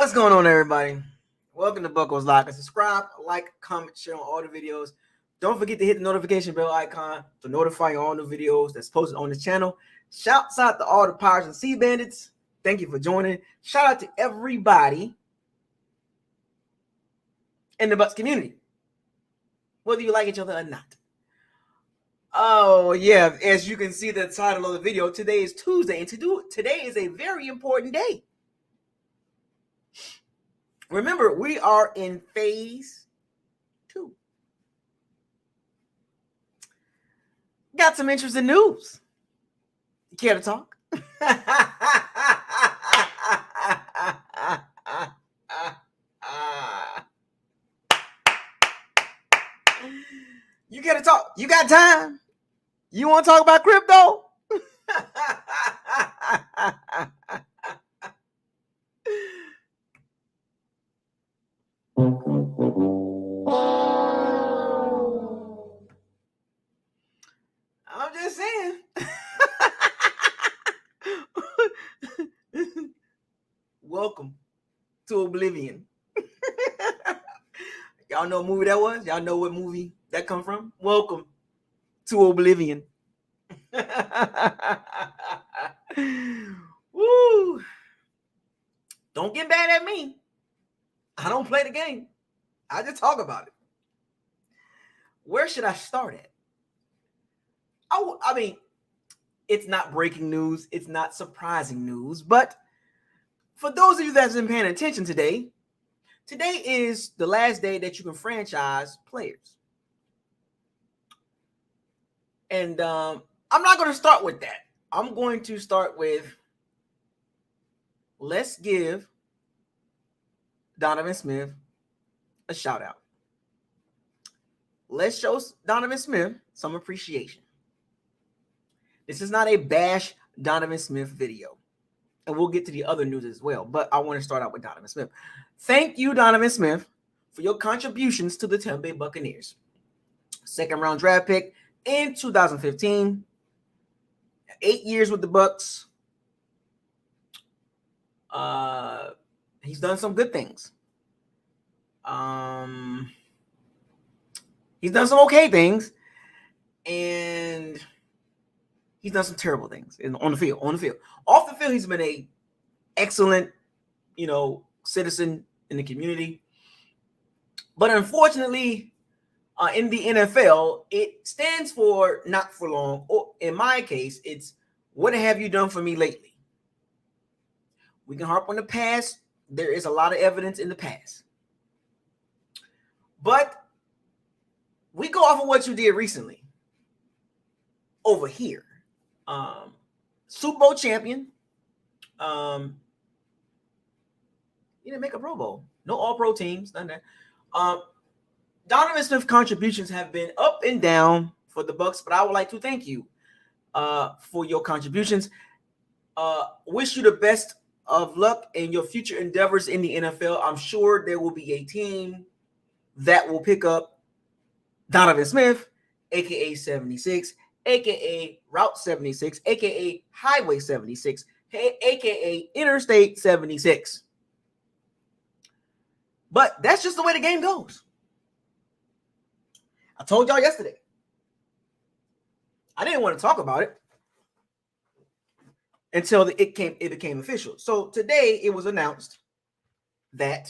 What's going on, everybody? Welcome to Buckles Lock. Subscribe, like, comment, share on all the videos. Don't forget to hit the notification bell icon to notify you all new videos that's posted on the channel. Shouts out to all the Pirates and Sea Bandits. Thank you for joining. Shout out to everybody in the Bucs community, whether you like each other or not. Oh, yeah. As you can see the title of the video, today is Tuesday, and today is a very important day. Remember, we are in phase 2. Got some interesting news. You care to talk? You care to talk? You got time? You want to talk about crypto? I'm just saying. Welcome to Oblivion. Y'all know what movie that was? Y'all know what movie that come from? Welcome to Oblivion. Woo! Don't get mad at me. I don't play the game. I just talk about it. Where should I start at? I mean, it's not breaking news. It's not surprising news. But for those of you that's been paying attention today is the last day that you can franchise players. And I'm not going to start with that. I'm going to start with, let's give Donovan Smith a shout out. Let's show Donovan Smith some appreciation. This is not a bash Donovan Smith video. And we'll get to the other news as well. But I want to start out with Donovan Smith. Thank you, Donovan Smith, for your contributions to the Tampa Bay Buccaneers. Second-round draft pick in 2015. 8 years with the Bucs. He's done some good things. He's done some okay things. And he's done some terrible things on the field. Off the field, he's been a excellent, citizen in the community. But unfortunately, in the NFL, it stands for not for long. Or in my case, it's what have you done for me lately? We can harp on the past. There is a lot of evidence in the past. But we go off of what you did recently over here. Super Bowl champion. You didn't make a Pro Bowl. No all-pro teams. None of that. Donovan Smith's contributions have been up and down for the Bucs, but I would like to thank you for your contributions. Wish you the best of luck in your future endeavors in the NFL. I'm sure there will be a team that will pick up Donovan Smith, aka 76, aka Route 76, aka Highway 76, aka Interstate 76. But that's just the way the game goes. I told y'all yesterday. I didn't want to talk about it until it became official. So today it was announced that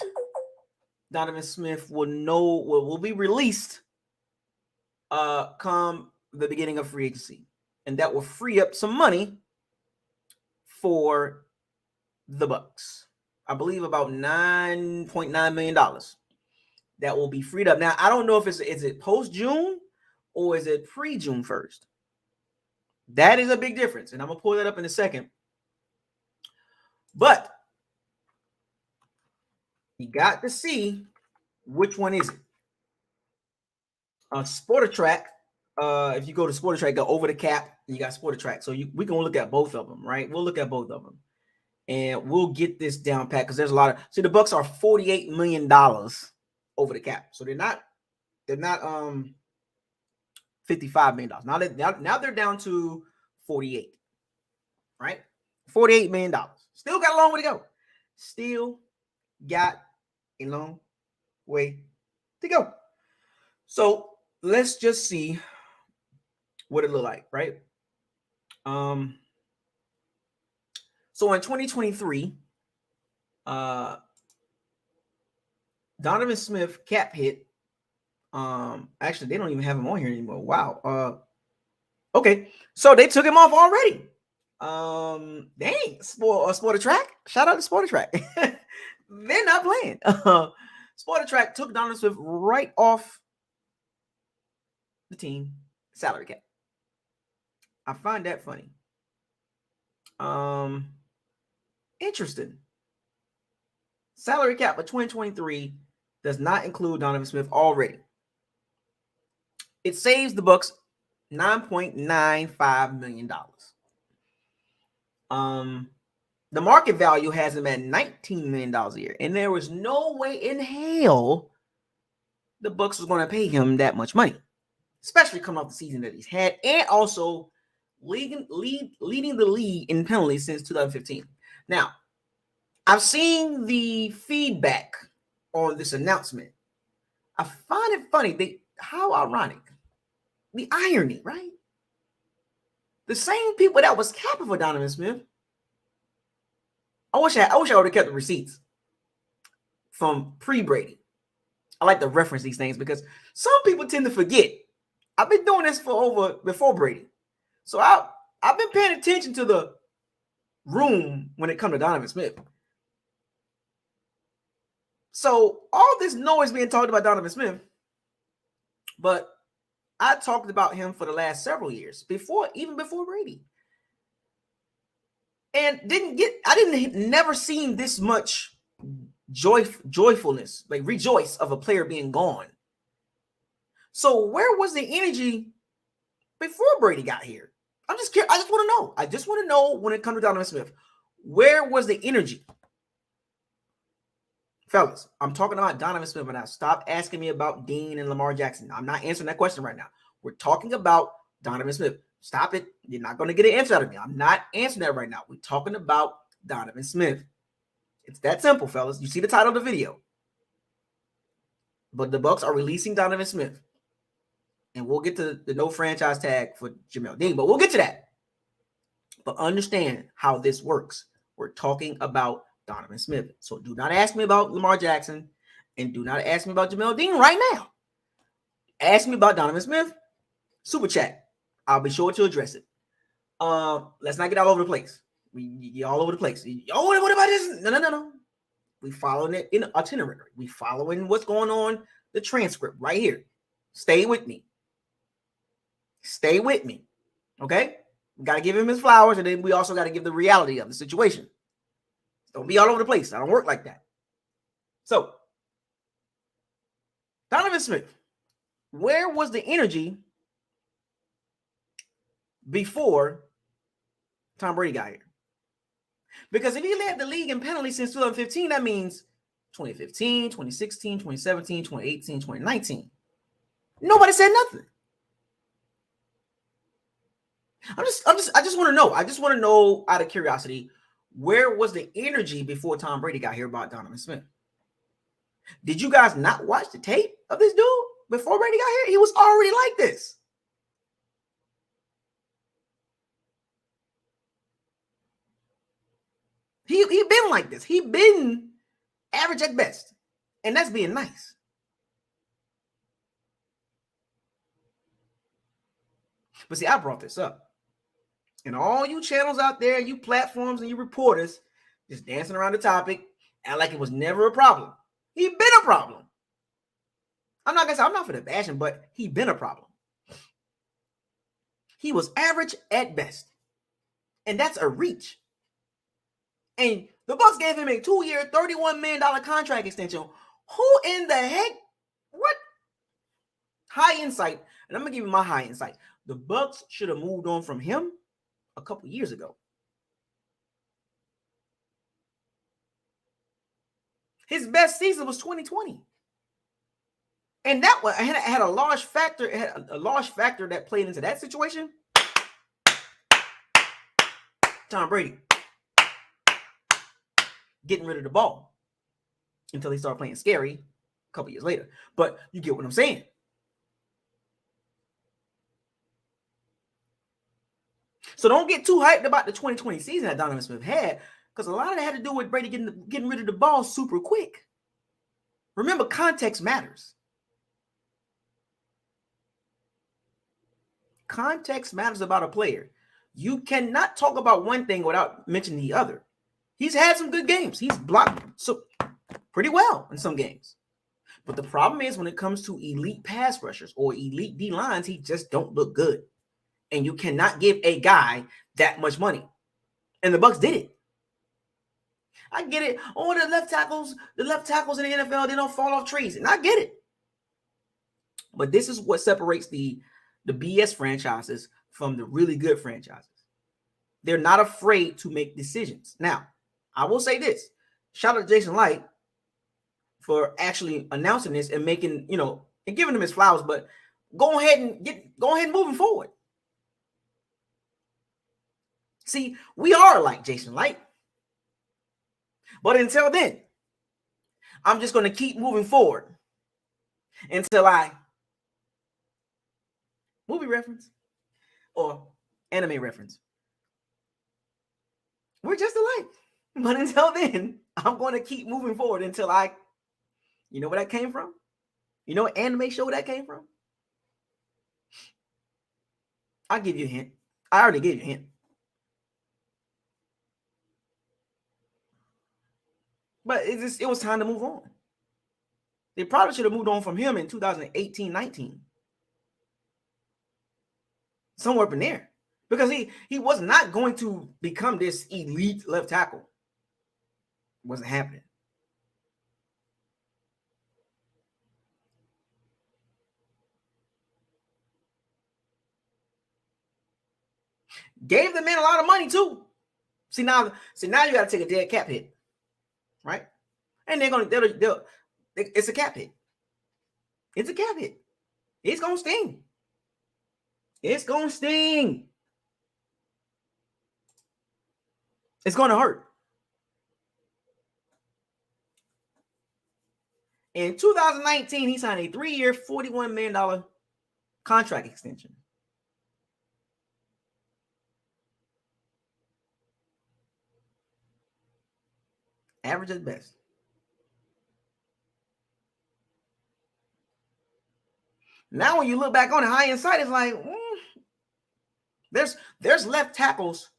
Donovan Smith will be released come the beginning of free agency, and that will free up some money for the Bucs. I believe about $9.9 million that will be freed up. Now, I don't know if is it post-June or is it pre-June 1st. That is a big difference, and I'm going to pull that up in a second. But you got to see which one is it. Sportatrack. If you go to Sportatrack, go over the cap, and you got Sportatrack. So we can look at both of them, right? We'll look at both of them. And we'll get this down pat because there's a lot of the Bucs are $48 million over the cap. So they're not $55 million. Now they're down to 48, right? $48 million. Still got a long way to go. Still got a long way to go. So let's just see what it look like, right? Um, so in 2023, Donovan Smith cap hit. Actually, they don't even have him on here anymore. Wow. Okay, so they took him off already. Dang, Sport Track. Shout out to Sport Track. They're not playing. Sport Track took Donovan Swift right off the team salary cap. I find that funny. Interesting. Salary cap for 2023 does not include Donovan Smith already. It saves the Bucs $9.95 million. The market value has him at $19 million a year, and there was no way in hell the Bucs was going to pay him that much money, especially coming off the season that he's had, and also leading the league in penalties since 2015. Now, I've seen the feedback on this announcement. I find it funny. How ironic. The irony, right? The same people that was capping for Donovan Smith. I wish I would have kept the receipts from pre-Brady. I like to reference these things because some people tend to forget. I've been doing this before Brady. So I've been paying attention to the room when it comes to Donovan Smith. So all this noise being talked about Donovan Smith, but I talked about him for the last several years, even before Brady. And never seen this much joyfulness, like rejoice of a player being gone. So where was the energy before Brady got here? I'm just curious. I just want to know. I just want to know when it comes to Donovan Smith, where was the energy? Fellas, I'm talking about Donovan Smith right now. Stop asking me about Dean and Lamar Jackson. I'm not answering that question right now. We're talking about Donovan Smith. Stop it. You're not going to get an answer out of me. I'm not answering that right now. We're talking about Donovan Smith. It's that simple, fellas. You see the title of the video. But the Bucs are releasing Donovan Smith. And we'll get to the no franchise tag for Jamel Dean, but we'll get to that. But understand how this works. We're talking about Donovan Smith. So do not ask me about Lamar Jackson and do not ask me about Jamel Dean right now. Ask me about Donovan Smith. Super chat. I'll be sure to address it. Let's not get all over the place. We all over the place. Oh, what about this? No. We following it in itinerary. We following what's going on the transcript right here. Stay with me. Stay with me. Okay? We got to give him his flowers, and then we also got to give the reality of the situation. Don't be all over the place. I don't work like that. So, Donovan Smith, where was the energy before Tom Brady got here? Because if he led the league in penalties since 2015, that means 2015, 2016, 2017, 2018, 2019. Nobody said nothing. I just want to know. I just want to know out of curiosity, where was the energy before Tom Brady got here about Donovan Smith? Did you guys not watch the tape of this dude before Brady got here? He was already like this. He been like this. He been average at best. And that's being nice. But see, I brought this up. And all you channels out there, you platforms and you reporters just dancing around the topic, act like it was never a problem. He been a problem. I'm not for the bashing, but he been a problem. He was average at best. And that's a reach. And the Bucs gave him a 2-year, $31 million contract extension. Who in the heck? What? High insight. And I'm going to give you my high insight. The Bucs should have moved on from him a couple years ago. His best season was 2020. And that had a large factor. It had a large factor that played into that situation. Tom Brady getting rid of the ball. until he started playing scary a couple years later. But you get what I'm saying. So don't get too hyped about the 2020 season that Donovan Smith had, because a lot of it had to do with Brady getting rid of the ball super quick. Remember, context matters. Context matters about a player. You cannot talk about one thing without mentioning the other. He's had some good games. He's blocked so pretty well in some games. But the problem is when it comes to elite pass rushers or elite D lines, he just don't look good. And you cannot give a guy that much money. And the Bucs did it. I get it. Oh, the left tackles in the NFL, they don't fall off trees. And I get it. But this is what separates the BS franchises from the really good franchises. They're not afraid to make decisions. Now, I will say this. Shout out to Jason Light for actually announcing this and making, and giving him his flowers, but go ahead and moving forward. See, we are like Jason Light. But until then, I'm just going to keep moving forward until movie reference or anime reference. We're just alike. But until then, I'm going to keep moving forward until you know where that came from? You know what anime show that came from? I'll give you a hint. I already gave you a hint. But it was time to move on. They probably should have moved on from him in 2018-19. Somewhere up in there. Because he was not going to become this elite left tackle. It wasn't happening. Gave the man a lot of money too. See now you got to take a dead cap hit, right? And it's a cap hit. It's a cap hit. It's gonna sting. It's gonna sting. It's gonna hurt. In 2019, he signed a 3-year, $41 million contract extension. Average at best. Now, when you look back on it, hindsight, it's like, there's left tackles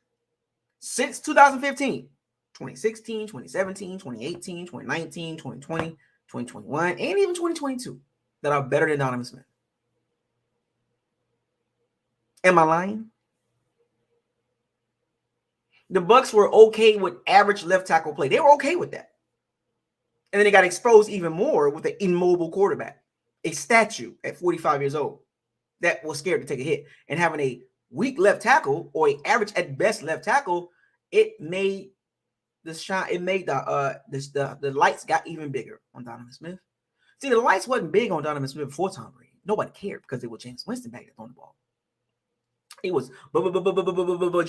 since 2015, 2016, 2017, 2018, 2019, 2020, 2021, and even 2022 that are better than Donovan Smith. Am I lying? The Bucs were okay with average left tackle play. They were okay with that. And then they got exposed even more with an immobile quarterback, a statue at 45 years old that was scared to take a hit. And having a weak left tackle or an average at best left tackle, it made the lights got even bigger on Donovan Smith. See, the lights wasn't big on Donovan Smith before Tom Brady. Nobody cared because it was Jameis Winston back there throwing the ball. It was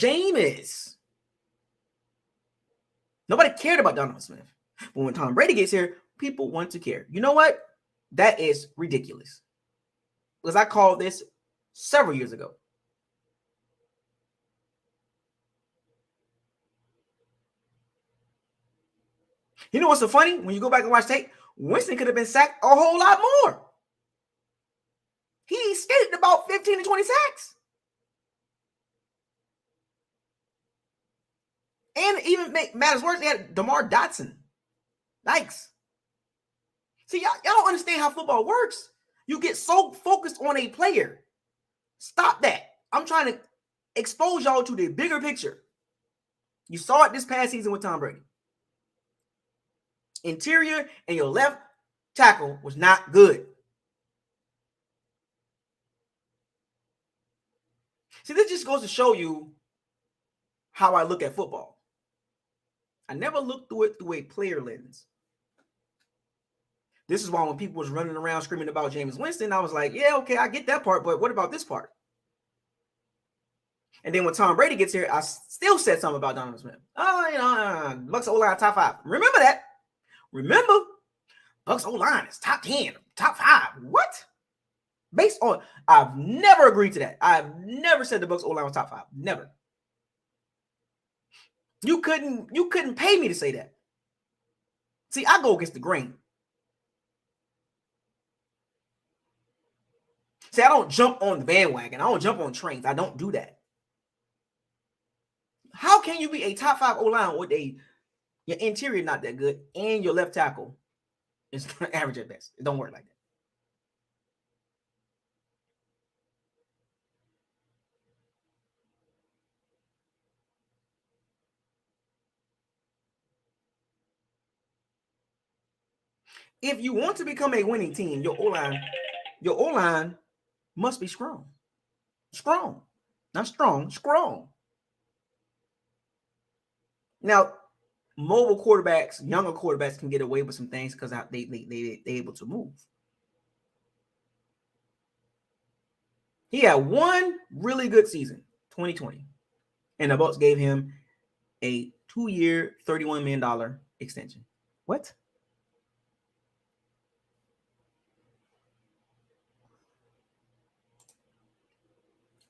Jameis. Nobody cared about Donovan Smith. But when Tom Brady gets here, people want to care. You know what? That is ridiculous. Because I called this several years ago. You know what's so funny? When you go back and watch tape, Winston could have been sacked a whole lot more. He skated about 15 to 20 sacks. And even make matters worse, they had DeMar Dotson. Yikes. See, y'all don't understand how football works. You get so focused on a player. Stop that. I'm trying to expose y'all to the bigger picture. You saw it this past season with Tom Brady. Interior and your left tackle was not good. See, this just goes to show you how I look at football. I never look through it through a player lens. This is why when people was running around screaming about Jameis Winston, I was like, yeah, okay, I get that part, but what about this part? And then when Tom Brady gets here, I still said something about Donovan Smith. Oh, Bucs O-line top 5. Remember that. Remember, Bucs O-line is top 10, top 5. What? Based on, I've never agreed to that. I've never said the Bucs O-line was top 5. Never. You couldn't pay me to say that. See, I go against the grain. See, I don't jump on the bandwagon. I don't jump on trains. I don't do that. How can you be a top 5 O-line with your interior not that good and your left tackle is average at best? It don't work like that. If you want to become a winning team, your O-line must be strong. Strong. Not strong, strong. Now, mobile quarterbacks, younger quarterbacks can get away with some things because they able to move. He had one really good season, 2020, and the Bucs gave him a 2-year, $31 million extension. What?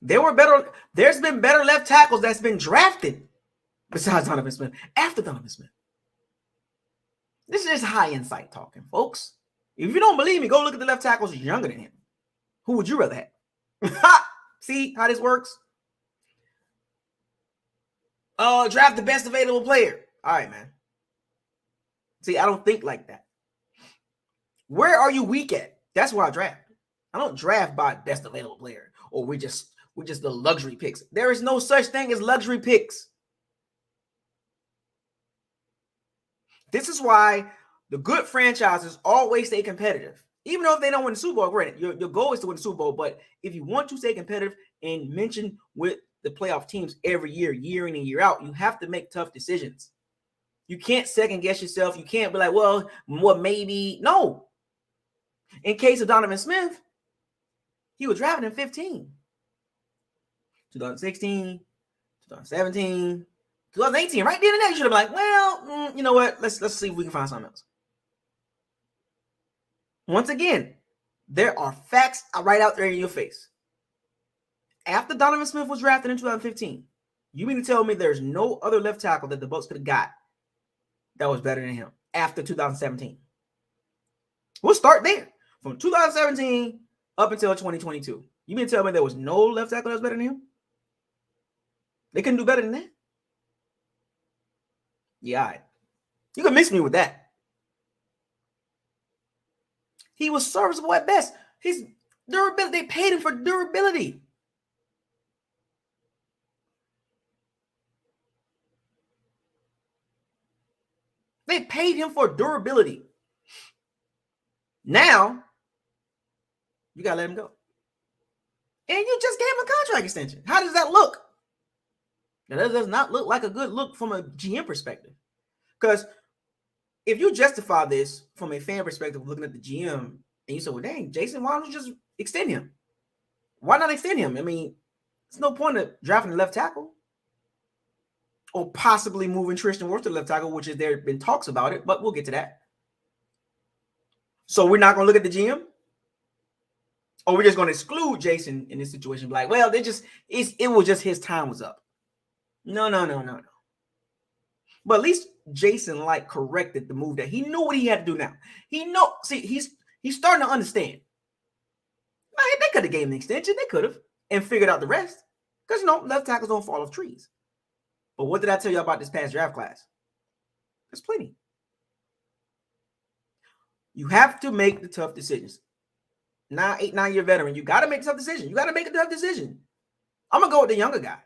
There's been better left tackles that's been drafted besides Donovan Smith, after Donovan Smith. This is high insight talking, folks. If you don't believe me, go look at the left tackles younger than him. Who would you rather have? See how this works? Draft the best available player. All right, man. See, I don't think like that. Where are you weak at? That's where I draft. I don't draft by best available player, or we're just the luxury picks. There is no such thing as luxury picks. This is why the good franchises always stay competitive. Even though if they don't win the Super Bowl, granted, your goal is to win the Super Bowl. But if you want to stay competitive and mention with the playoff teams every year, year in and year out, you have to make tough decisions. You can't second guess yourself. You can't be like, well, maybe. No. In case of Donovan Smith, he was drafted in 15. 2016, 2017, 2018, right there and there, you should have been like, well, you know what? Let's see if we can find something else. Once again, there are facts right out there in your face. After Donovan Smith was drafted in 2015, you mean to tell me there's no other left tackle that the Bucs could have got that was better than him after 2017? We'll start there. From 2017 up until 2022. You mean to tell me there was no left tackle that was better than him? They couldn't do better than that? Yeah, all right. You can miss me with that. He was serviceable at best. His durability, they paid him for durability. They paid him for durability. Now, you got to let him go. And you just gave him a contract extension. How does that look? Now, that does not look like a good look from a GM perspective. Because if you justify this from a fan perspective, looking at the GM, and you say, well, dang, Jason, why don't you just extend him? Why not extend him? I mean, there's no point of drafting the left tackle or possibly moving Tristan Wirfs to the left tackle, which is there have been talks about it, but we'll get to that. So we're not going to look at the GM? Or we're just going to exclude Jason in this situation? Like, well, it was just his time was up. No. But at least Jason corrected the move that he knew what he had to do now. He's starting to understand. They could have gave him an extension. They could have and figured out the rest. Because, left tackles don't fall off trees. But what did I tell you about this past draft class? There's plenty. You have to make the tough decisions. 9-year veteran, you got to make a tough decision. You got to make a tough decision. I'm going to go with the younger guy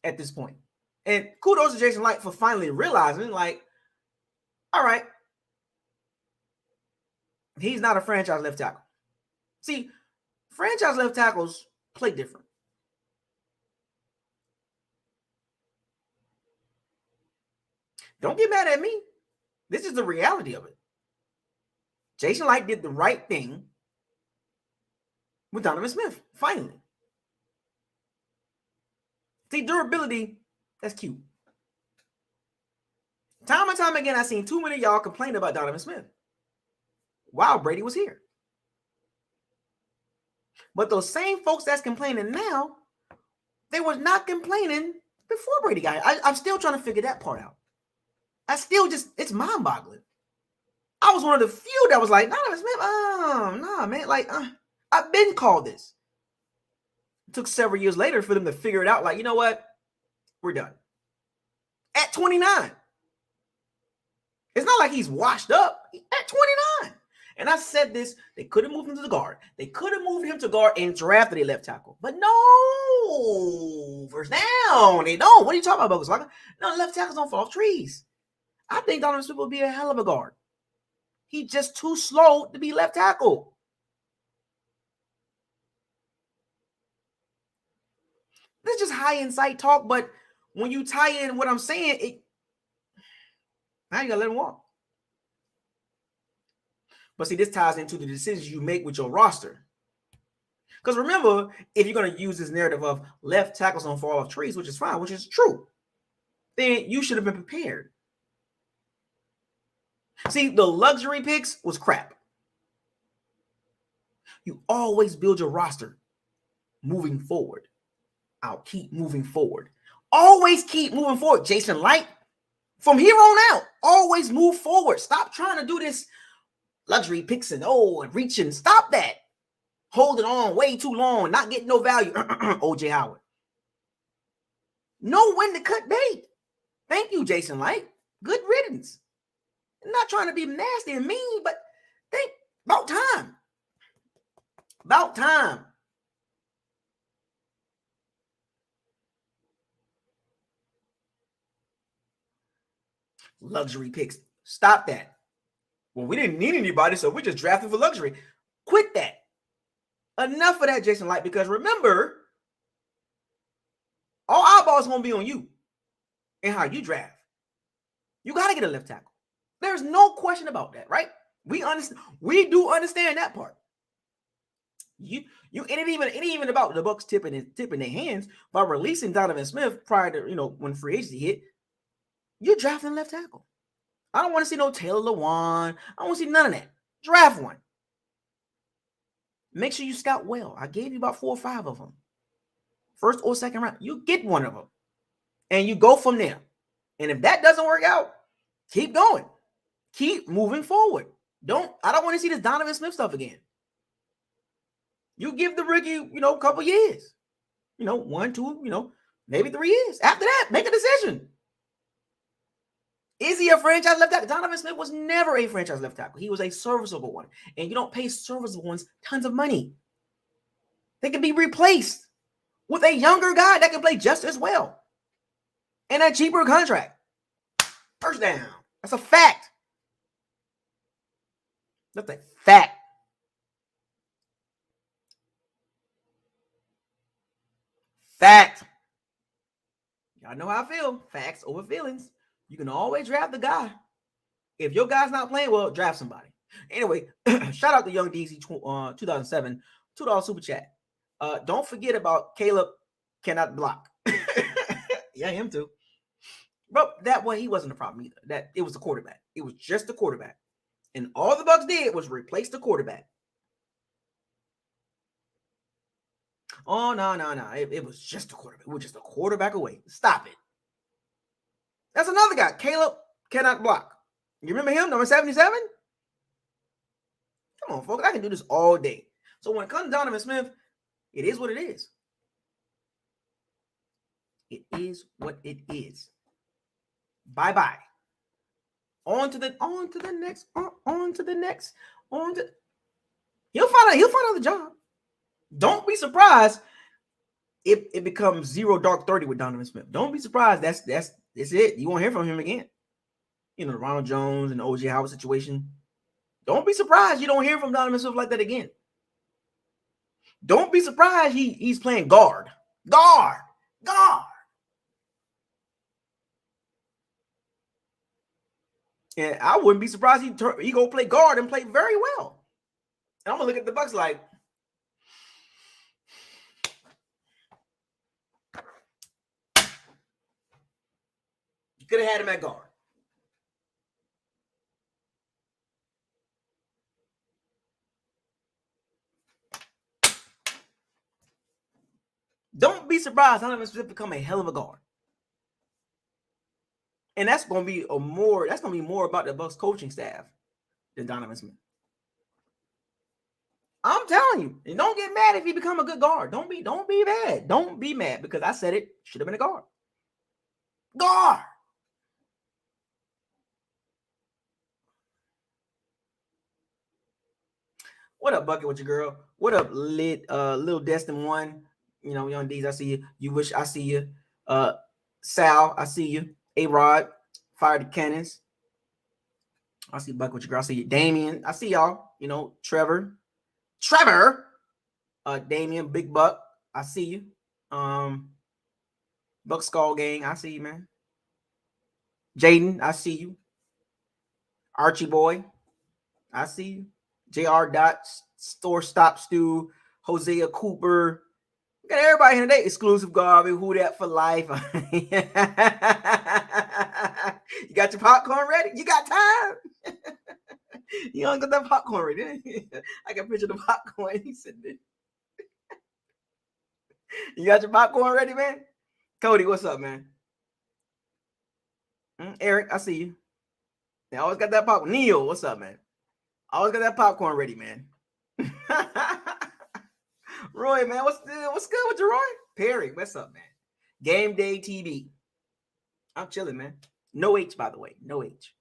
at this point. And kudos to Jason Light for finally realizing, all right, he's not a franchise left tackle. See, franchise left tackles play different. Don't get mad at me. This is the reality of it. Jason Light did the right thing with Donovan Smith, finally. See, durability, that's cute. Time and time again, I've seen too many of y'all complain about Donovan Smith. while Brady was here. But those same folks that's complaining now, they were not complaining before Brady got here. I'm still trying to figure that part out. It's mind-boggling. I was one of the few that was like, Donovan Smith, nah, man. Like, I've been called this. It took several years later for them to figure it out. Like, you know what? We're done. At 29. It's not like he's washed up. At 29. And I said this, they could have moved him to the guard. They could have moved him to guard and drafted a left tackle. But no, first down. They don't. What are you talking about, Bogus? No, left tackles don't fall off trees. I think Donovan Smith will be a hell of a guard. He's just too slow to be left tackle. This is just high insight talk, but when you tie in what I'm saying, now you gotta let him walk. But see, this ties into the decisions you make with your roster. Because remember, if you're going to use this narrative of left tackles don't fall off trees, which is fine, which is true, then you should have been prepared. See, the luxury picks was crap. You always build your roster moving forward. I'll keep moving forward. Always keep moving forward. Jason Light, from here on out, always move forward. Stop trying to do this luxury picks and reaching. Stop that. Holding on way too long, not getting no value. O.J. Howard. Know when to cut bait. Thank you, Jason Light. Good riddance. I'm not trying to be nasty and mean, but think about time. About time. Luxury picks. Stop that. Well, we didn't need anybody, so we just drafted for luxury. Quit that. Enough of that, Jason Light, because remember, all eyeballs going to be on you and how you draft. You got to get a left tackle. There's no question about that, right? We understand. We do understand that part. It ain't even about the Bucs tipping their hands by releasing Donovan Smith prior to when free agency hit. You're drafting left tackle. I don't want to see no Taylor Lewan. I don't want to see none of that. Draft one. Make sure you scout well. I gave you about 4 or 5 of them. First or second round. You get one of them. And you go from there. And if that doesn't work out, keep going. Keep moving forward. I don't want to see this Donovan Smith stuff again. You give the rookie, a couple years. 1, 2, maybe 3 years. After that, make a decision. Is he a franchise left tackle? Donovan Smith was never a franchise left tackle. He was a serviceable one. And you don't pay serviceable ones tons of money. They can be replaced with a younger guy that can play just as well. And a cheaper contract. First down. That's a fact. That's a fact. Fact. Y'all know how I feel. Facts over feelings. You can always draft the guy. If your guy's not playing, well, draft somebody. Anyway, shout out to Young DZ 2007 $2 super chat. Don't forget about Caleb cannot block. Yeah, him too. But that way he wasn't a problem either. That it was the quarterback. It was just the quarterback. And all the Bucs did was replace the quarterback. Oh, no. It was just a quarterback. We were just a quarterback away. Stop it. That's another guy. Caleb cannot block. You remember him, number 77? Come on, folks. I can do this all day. So when it comes to Donovan Smith, it is what it is. It is what it is. Bye-bye. On to the next. He'll find another job. Don't be surprised if it becomes 0 dark 30 with Donovan Smith. Don't be surprised. That's it. You won't hear from him again. The Ronald Jones and the O.J. Howard situation. Don't be surprised you don't hear from Donovan Smith like that again. Don't be surprised he's playing guard. Guard. And I wouldn't be surprised he go play guard and play very well. And I'm going to look at the Bucs like, you could have had him at guard. Don't be surprised Donovan Smith become a hell of a guard. And that's going to be more about the Bucs coaching staff than Donovan Smith. I'm telling you, and don't get mad if he become a good guard. Don't be mad. Don't be mad because I said it should have been a guard. Guard. What up, Bucket with your girl? What up, Lil Destin One? You know, Young D's, I see you. You wish I see you. Sal, I see you. A-Rod, Fire the Cannons. I see Bucket with your girl. I see you. Damien, I see y'all. You know, Trevor, Damien, Big Buck, I see you. Buck Skull Gang, I see you, man. Jaden, I see you. Archie Boy, I see you. JR Dot, Store Stop Stew, Hosea Cooper. We got everybody here today. Exclusive Garvey, Who That for Life. You got your popcorn ready? You got time? You don't got that popcorn ready. I can picture the popcorn. He said, you got your popcorn ready, man? Cody, what's up, man? Eric, I see you. I always got that popcorn. Neil, what's up, man? I always got that popcorn ready, man. Roy, man, what's good with you, Roy? Perry, what's up, man? Game Day TV. I'm chilling, man. No H, by the way. No H.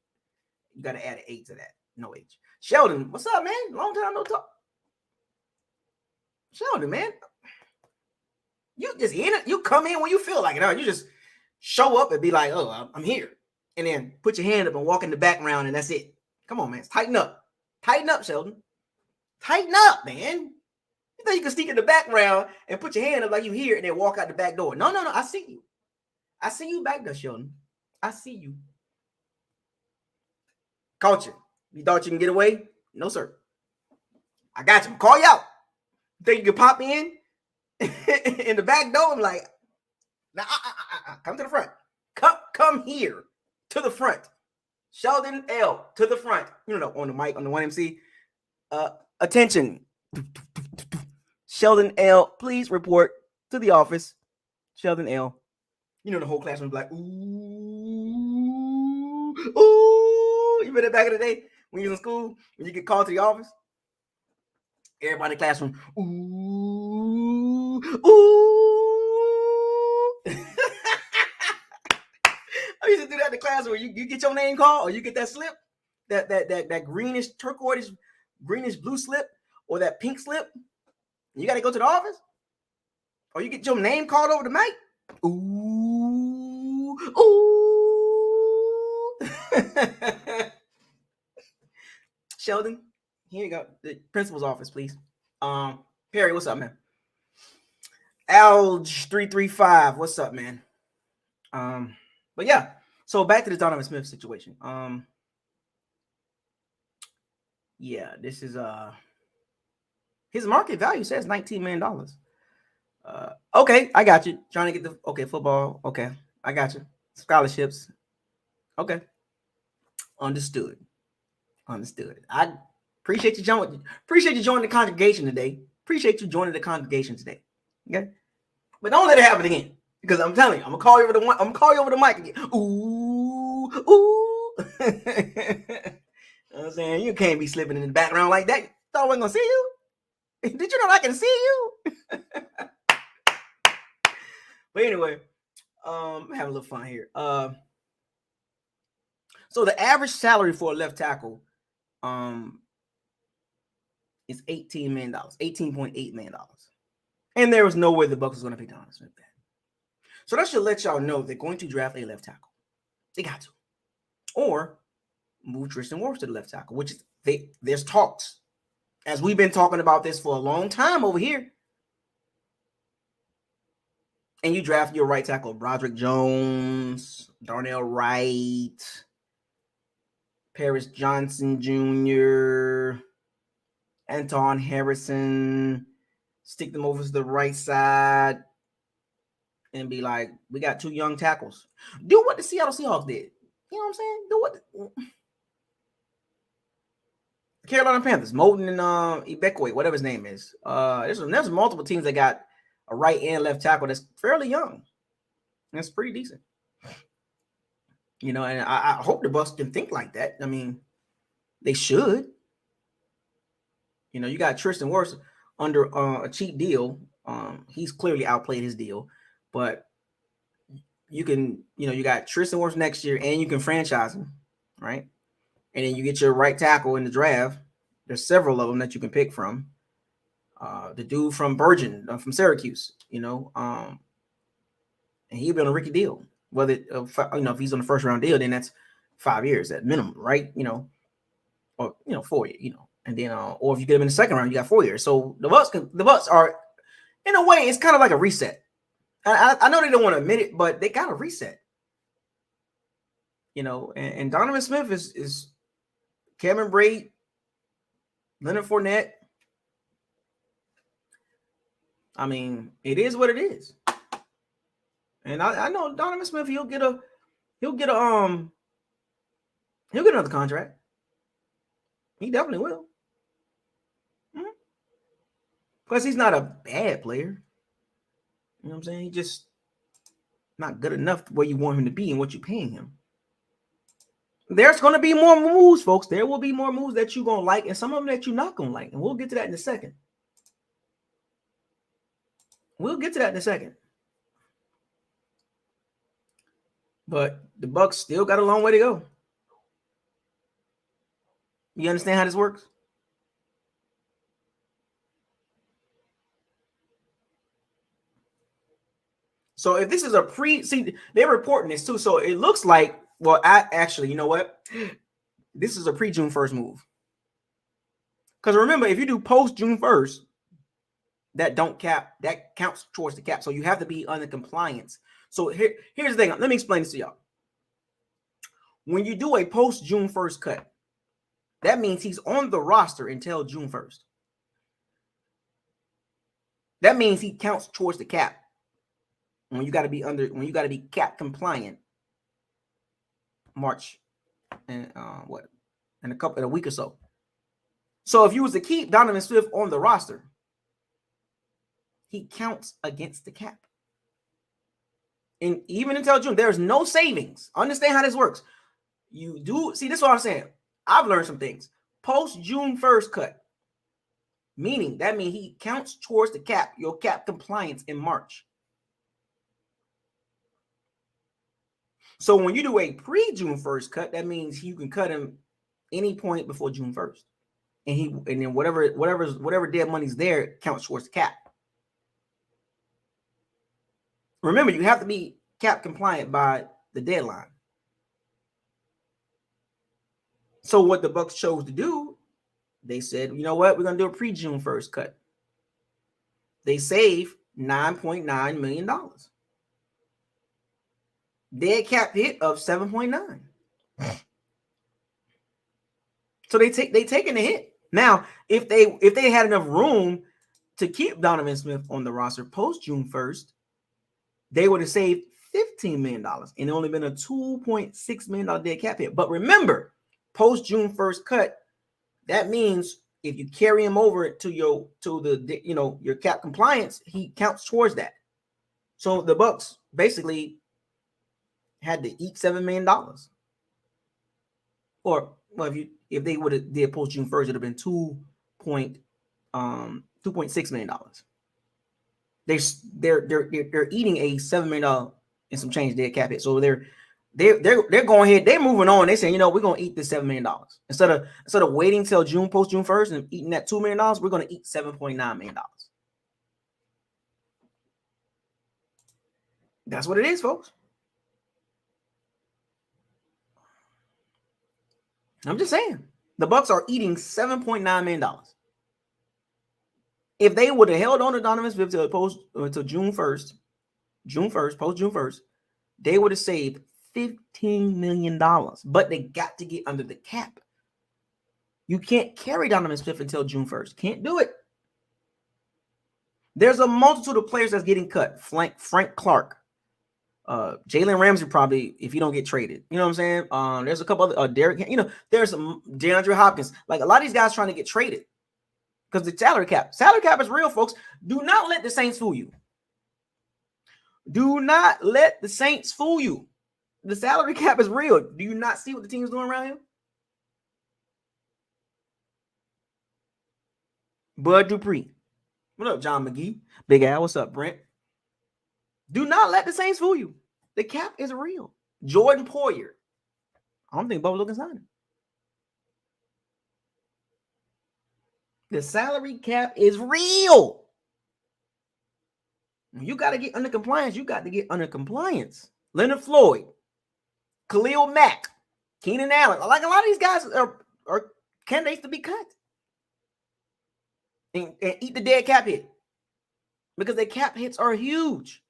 You got to add an 8 to that. No H. Sheldon, what's up, man? Long time no talk. Sheldon, man. You just in it. You come in when you feel like it. You just show up and be like, oh, I'm here. And then put your hand up and walk in the background, and that's it. Come on, man. Tighten up. Tighten up, Sheldon. Tighten up, man. You think you can sneak in the background and put your hand up like you here and then walk out the back door. No. I see you. I see you back there, Sheldon. I see you. Caught you. You thought you can get away? No, sir. I got you. Call you out. You think you can pop in the back door? I'm like, nah, come to the front. Come here to the front. Sheldon L to the front. You know, on the mic, on the 1MC. Attention. Sheldon L, please report to the office. Sheldon L. You know, the whole classroom like, ooh. You remember that back in the day when you was in school, when you get called to the office? Everybody in the classroom, ooh. I used to do that in the class where you get your name called or you get that slip, that greenish turquoise, greenish blue slip or that pink slip. You got to go to the office or you get your name called over the mic. Ooh. Sheldon, here you go. The principal's office, please. Perry, what's up, man? Alge335, what's up, man? But yeah, so back to the Donovan Smith situation. Yeah, this is his market value says $19 million. Okay, I got you. Trying to get the football. Okay, I got you. Scholarships. Okay, understood. I appreciate you joining. Appreciate you joining the congregation today. Okay, but don't let it happen again. Because I'm telling you, I'm gonna call you over the mic again. Ooh. You know what I'm saying? You can't be slipping in the background like that. Thought I wasn't gonna see you? Did you know I can see you? But anyway, I'm having a little fun here. So the average salary for a left tackle is $18 million, $18.8 million. And there was no way the Bucs was going to pay Donovan Smith that. So that should let y'all know they're going to draft a left tackle. They got to. Or move Tristan Wirfs to the left tackle, which is there's talks. As we've been talking about this for a long time over here. And you draft your right tackle, Broderick Jones, Darnell Wright, Paris Johnson Jr., Anton Harrison, stick them over to the right side and be like, we got 2 young tackles. Do what the Seattle Seahawks did. You know what I'm saying? Do what Carolina Panthers, Moten and Ibekwe, whatever his name is. There's multiple teams that got a right and left tackle that's fairly young. That's pretty decent. You know, and I hope the Bucs can think like that. I mean, they should. You know, you got Tristan Wirfs under a cheap deal. He's clearly outplayed his deal, but you can, you know, you got Tristan Wirfs next year, and you can franchise him, right? And then you get your right tackle in the draft. There's several of them that you can pick from. The dude from Bergen, from Syracuse, you know, and he'll be on a rookie deal. Whether you know, if he's on the first round deal, then that's 5 years at minimum, right? You know, or 4 years, you know, and then or if you get him in the second round, you got 4 years. So the Bucs are, in a way, it's kind of like a reset. I know they don't want to admit it, but they got a reset. You know, and Donovan Smith is Kevin Brate, Leonard Fournette. I mean, it is what it is. And I know Donovan Smith, he'll get another contract. He definitely will. Plus, he's not a bad player. You know what I'm saying? He just not good enough where you want him to be and what you're paying him. There's going to be more moves, folks. There will be more moves that you're going to like and some of them that you're not going to like. And we'll get to that in a second. But the Bucs still got a long way to go. You understand how this works? So if this is see, they're reporting this too. So it looks like, well, actually, you know what? This is a pre-June 1st move. Because remember, if you do post-June 1st, that counts towards the cap. So you have to be under compliance. So here's the thing. Let me explain this to y'all. When you do a post-June 1st cut, that means he's on the roster until June 1st. That means he counts towards the cap. When you got to be cap compliant, March and in a week or so. So if you was to keep Donovan Smith on the roster, he counts against the cap. And even until June, there's no savings. Understand how this works. You do see, this is what I'm saying. I've learned some things. Post June 1st cut, meaning that means he counts towards the cap, your cap compliance in March. So when you do a pre-June 1st cut, that means you can cut him any point before June 1st. And then whatever dead money's there counts towards the cap. Remember, you have to be cap compliant by the deadline. So what the Bucs chose to do, they said, you know what, we're going to do a pre-June 1st cut. They save $9.9 million. Dead cap hit of 7.9. So they taking the hit. Now, if they had enough room to keep Donovan Smith on the roster post June 1st, they would have saved $15 million and only been a $2.6 million dead cap hit. But remember, post June 1st cut, that means if you carry him over to your cap compliance, he counts towards that. So the Bucs basically had to eat $7 million. Or well, if they would have did post June 1st, it would have been $2.6 million. They're eating a $7 million and some change dead cap hit. So they're going ahead, they're moving on. They saying, you know, we're gonna eat this $7 million. Instead of waiting till post June 1st and eating that $2 million, we're gonna eat $7.9 million. That's what it is, folks. I'm just saying, the Bucs are eating $7.9 million. If they would have held on to Donovan Smith until June 1st, post June 1st, they would have saved $15 million. But they got to get under the cap. You can't carry Donovan Smith until June 1st. Can't do it. There's a multitude of players that's getting cut. Frank Clark. Jalen Ramsey probably, if you don't get traded. You know what I'm saying? There's a couple other Derek, there's some DeAndre Hopkins. Like a lot of these guys trying to get traded because the salary cap is real, folks. Do not let the Saints fool you. Do not let the Saints fool you. The salary cap is real. Do you not see what the team's doing around here? Bud Dupree. What up, John McGee? Big Al, what's up, Brent? Do not let the Saints fool you. The cap is real. Jordan Poyer. I don't think Buffalo can sign him. The salary cap is real. You got to get under compliance. You got to get under compliance. Leonard Floyd, Khalil Mack, Keenan Allen. Like a lot of these guys are candidates to be cut. And eat the dead cap hit. Because the cap hits are huge.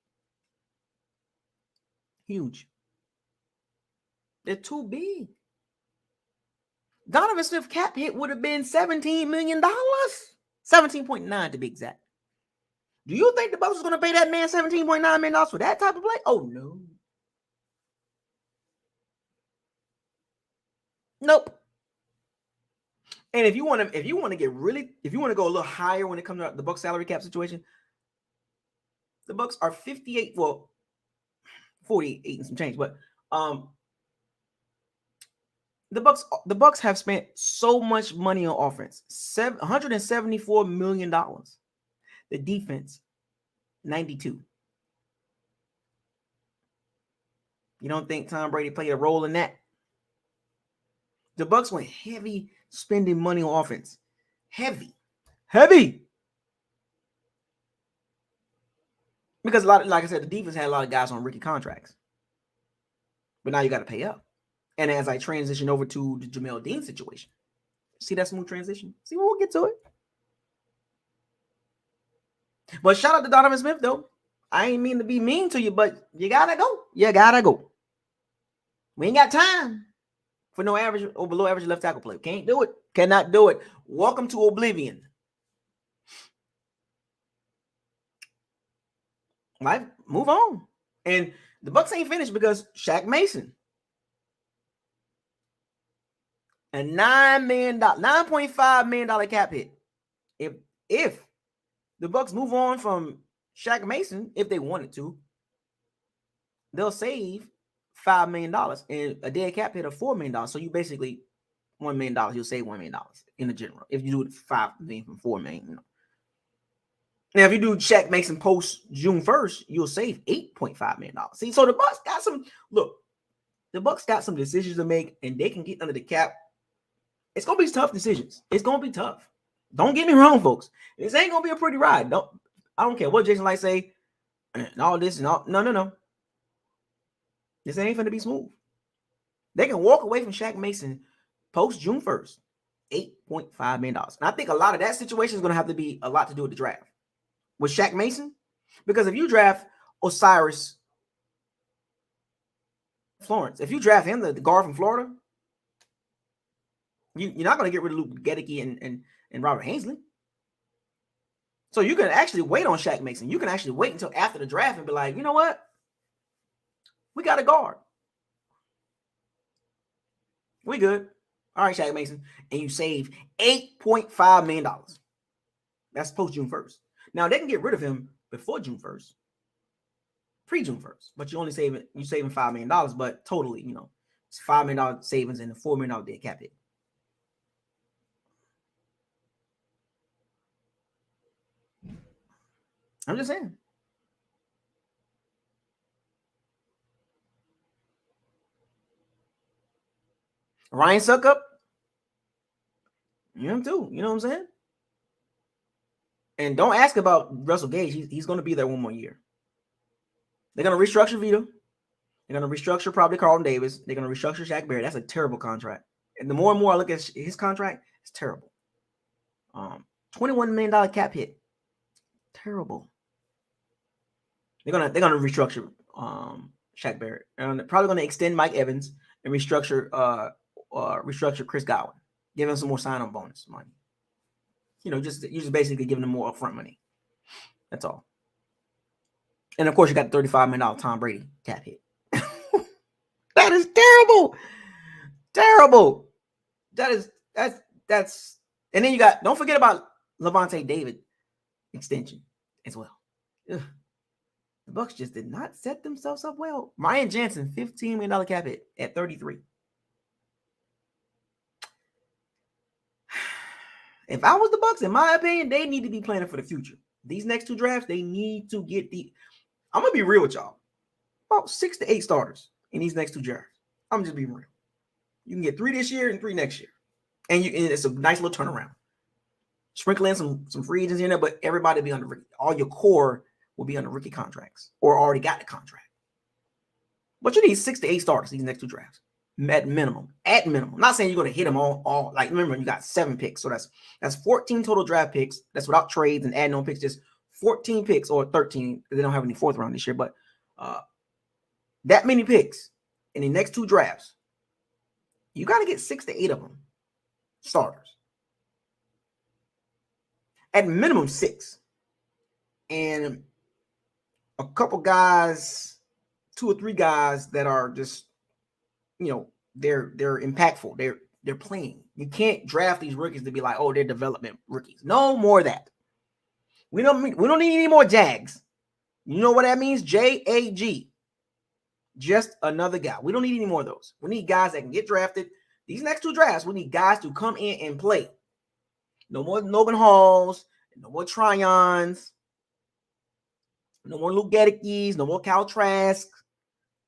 Huge. They're too big. Donovan Smith cap hit would have been $17 million. 17.9 to be exact. Do you think the Bucs is going to pay that man $17.9 million for that type of play? Oh, no. Nope. And if you want to go a little higher when it comes to the Bucs salary cap situation, the Bucs are 48 and some change, but the Bucs have spent so much money on offense, $174 million. The defense, 92. You don't think Tom Brady played a role in that? The Bucs went heavy spending money on offense. Heavy. Because like I said, the defense had a lot of guys on rookie contracts. But now you got to pay up. And as I transition over to the Jamel Dean situation, see that smooth transition? See, we'll get to it. But shout out to Donovan Smith, though. I ain't mean to be mean to you, but you got to go. We ain't got time for no average or below average left tackle play. Can't do it. Cannot do it. Welcome to oblivion. Life, move on. And the Bucs ain't finished because Shaq Mason, a $9.5 million cap hit. If the Bucs move on from Shaq Mason, if they wanted to, they'll save $5 million and a dead cap hit of $4 million. So you basically $1 million, you'll save $1 million in the general. If you do it $5 million from $4 million, you know. Now, if you do Shaq Mason post June 1st, you'll save $8.5 million. See, so the Bucs got some decisions to make, and they can get under the cap. It's gonna be tough decisions. It's gonna be tough. Don't get me wrong, folks. This ain't gonna be a pretty ride. I don't care what Jason Light say, and all this and all. No. This ain't gonna be smooth. They can walk away from Shaq Mason post June 1st, $8.5 million. And I think a lot of that situation is gonna have to be a lot to do with the draft with Shaq Mason, because if you draft Osiris Florence, if you draft him, the guard from Florida, you're not going to get rid of Luke Gedeke and Robert Ainsley. So you can actually wait on Shaq Mason. You can actually wait until after the draft and be like, you know what? We got a guard. We good. All right, Shaq Mason. And you save $8.5 million. That's post June 1st. Now, they can get rid of him before June 1st, pre-June 1st, but you're saving $5 million, but totally, it's $5 million savings and a $4 million dead cap hit. I'm just saying. Ryan Suckup, him too. You know what I'm saying? And don't ask about Russell Gage. He's going to be there one more year. They're going to restructure Vito. They're going to restructure probably Carlton Davis. They're going to restructure Shaq Barrett. That's a terrible contract. And the more and more I look at his contract, it's terrible. $21 million cap hit. Terrible. They're gonna restructure Shaq Barrett. And they're probably going to extend Mike Evans and restructure Chris Godwin. Give him some more sign-on bonus money. You're just basically giving them more upfront money. That's all. And of course, you got the $35 million Tom Brady cap hit. That is terrible. Terrible. That's. And then don't forget about Levante David extension as well. Ugh. The Bucs just did not set themselves up well. Ryan Jensen, $15 million cap hit at 33. If I was the Bucs, in my opinion, they need to be planning for the future. These next two drafts, they need to get I'm gonna be real with y'all. About 6 to 8 starters in these next two drafts. I'm just being real. You can get 3 this year and 3 next year, and it's a nice little turnaround. Sprinkle in some free agents in there, but everybody will be under rookie. All your core will be under rookie contracts or already got the contract. But you need 6 to 8 starters these next two drafts. At minimum. At minimum. I'm not saying you're going to hit them all. Like, remember, you got 7 picks. So that's 14 total draft picks. That's without trades and adding on picks. Just 14 picks or 13 because they don't have any fourth round this year. But that many picks in the next two drafts, you got to get 6 to 8 of them starters. At minimum 6. And a couple guys, 2 or 3 guys that are just, they're impactful. They're playing. You can't draft these rookies to be like, oh, they're development rookies. No more of that. We don't need any more Jags. You know what that means? JAG. Just another guy. We don't need any more of those. We need guys that can get drafted. These next two drafts, we need guys to come in and play. No more Logan Halls, no more Tryons, no more Luke Gedekes, no more Cal Trask.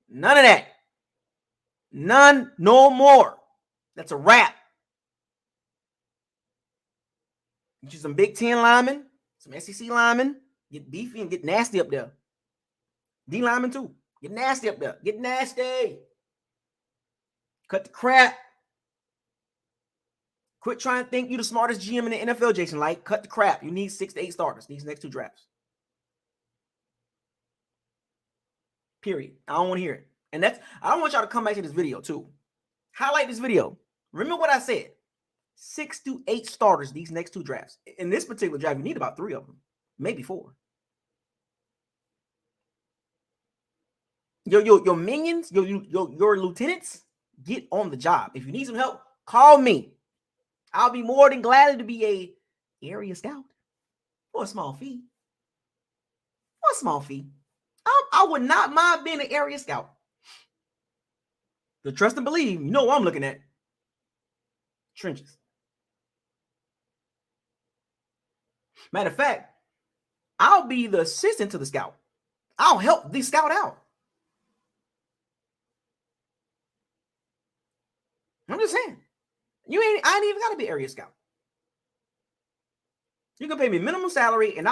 None of that. None, no more. That's a wrap. Get you some Big Ten linemen, some SEC linemen. Get beefy and get nasty up there. D linemen too. Get nasty up there. Get nasty. Cut the crap. Quit trying to think you're the smartest GM in the NFL, Jason Light. Cut the crap. You need 6 to 8 starters these next two drafts. Period. I don't want to hear it. And I don't want y'all to come back to this video too. Highlight this video. Remember what I said. 6 to 8 starters these next two drafts. In this particular draft, you need about 3 of them. Maybe 4. Your minions, your lieutenants, get on the job. If you need some help, call me. I'll be more than glad to be a area scout for a small fee. For a small fee. I would not mind being an area scout. The trust and believe, you know what I'm looking at. Trenches. Matter of fact, I'll be the assistant to the scout. I'll help the scout out. I'm just saying. I ain't even got to be area scout. You can pay me minimum salary, and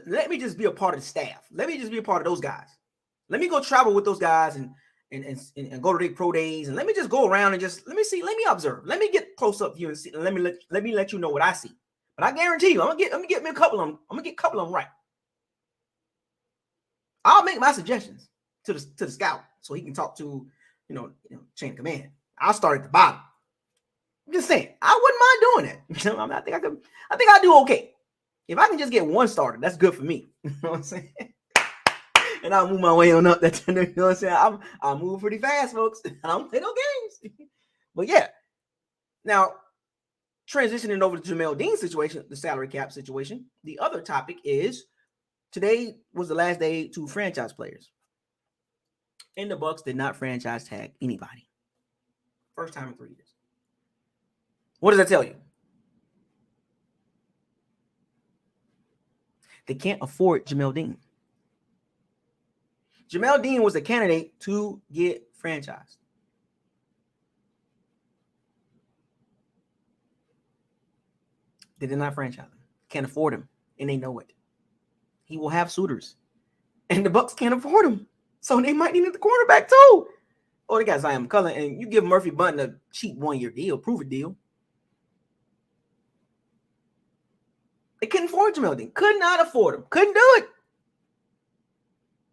let me just be a part of the staff. Let me just be a part of those guys. Let me go travel with those guys and go to their pro days, and let me just go around and just let me observe. Let me get close up view and see. And let me let you know what I see. But I guarantee you, let me get me a couple of them. I'm gonna get a couple of them right. I'll make my suggestions to the scout so he can talk to chain of command. I'll start at the bottom. I'm just saying, I wouldn't mind doing that. I think I'll do okay. If I can just get 1 starter, that's good for me. You know what I'm saying? And I'll move my way on up. You know what I'm saying? I'll move pretty fast, folks. I don't play no games. But yeah. Now, transitioning over to Jamel Dean's situation, the salary cap situation, the other topic is today was the last day to franchise players. And the Bucs did not franchise tag anybody. First time in 3 years. What does that tell you? They can't afford Jamel Dean. Jamel Dean was a candidate to get franchised. They did not franchise him. Can't afford him, and they know it. He will have suitors, and the Bucs can't afford him, so they might need the quarterback too. Oh, they got Zion McCullum, and you give Murphy Bunting a cheap 1-year deal, prove it deal. They couldn't afford Jamel Dean. Could not afford him. Couldn't do it.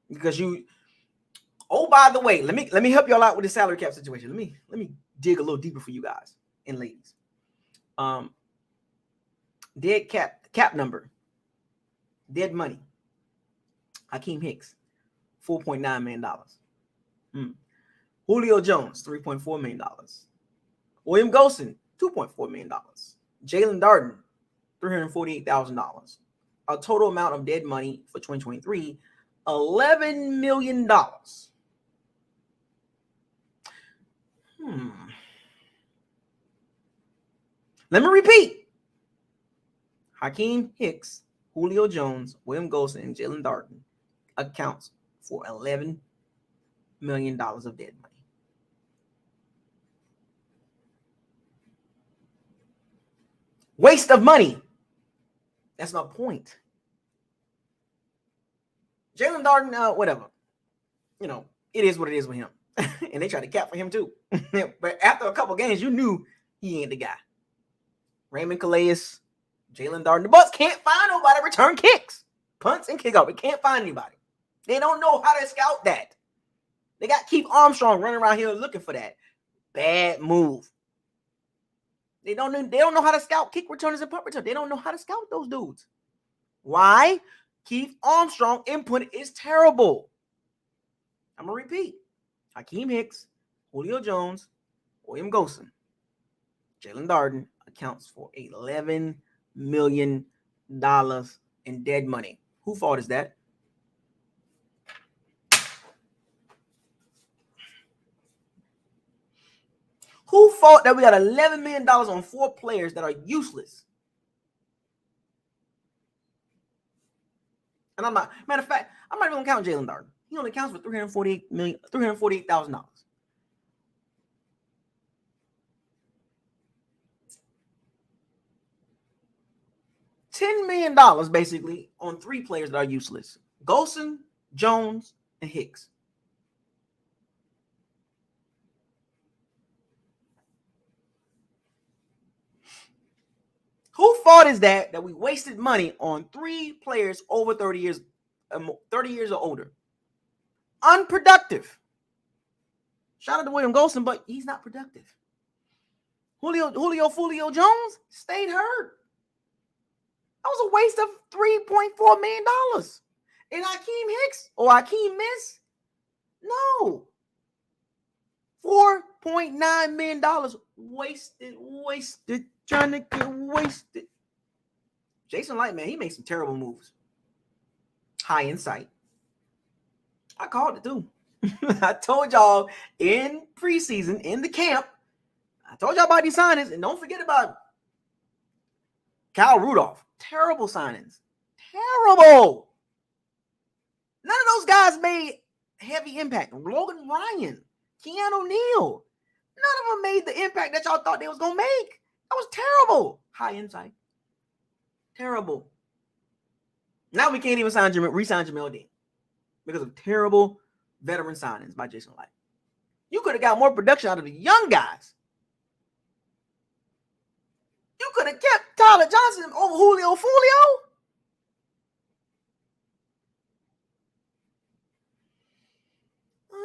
Because by the way, let me help y'all out with the salary cap situation. Let me dig a little deeper for you guys and ladies. Dead cap number. Dead money. Hakeem Hicks, $4.9 million. Julio Jones, $3.4 million. William Golson, $2.4 million. Jalen Darden, $348,000. A total amount of dead money for 2023 $11 million. Let me repeat. Hakeem Hicks, Julio Jones, William Golson, and Jalen Darden accounts for $11 million of dead money. Waste of money. That's my point. Jalen Darden, whatever. It is what it is with him. And they tried to cap for him too. But after a couple games, you knew he ain't the guy. Raymond Calais, Jalen Darden. The Bucs can't find nobody to return kicks, punts, and kickoff. They can't find anybody. They don't know how to scout that. They got Keith Armstrong running around here looking for that. Bad move. They don't know how to scout kick returners and punt returners. They don't know how to scout those dudes. Why? Keith Armstrong input is terrible. I'm going to repeat. Hakeem Hicks, Julio Jones, William Golson, Jalen Darden accounts for $11 million in dead money. Whose fault is that? Who fault that we got $11 million on 4 players that are useless? And I'm not, matter of fact, I'm not even gonna count Jalen Darden. He only counts for $348,000. $10 million basically on 3 players that are useless: Golson, Jones, and Hicks. Who fault is that we wasted money on 3 players over 30 years or older? Unproductive. Shout out to William Golson, but he's not productive. Julio Jones stayed hurt. That was a waste of $3.4 million. And Hakeem Hicks or Hakeem Miss? No. $4.9 million wasted, trying to get wasted. Jason Light, man, he made some terrible moves. High insight. I called it too. I told y'all in preseason, in the camp, I told y'all about these signings, and don't forget about Kyle Rudolph. Terrible signings. Terrible. None of those guys made heavy impact. Logan Ryan, Keanu Neal, none of them made the impact that y'all thought they was going to make. That was terrible. High insight. Terrible. Now we can't even re-sign Jamel Dean because of terrible veteran signings by Jason Light. You could have got more production out of the young guys. You could have kept Tyler Johnson over Julio Fulio.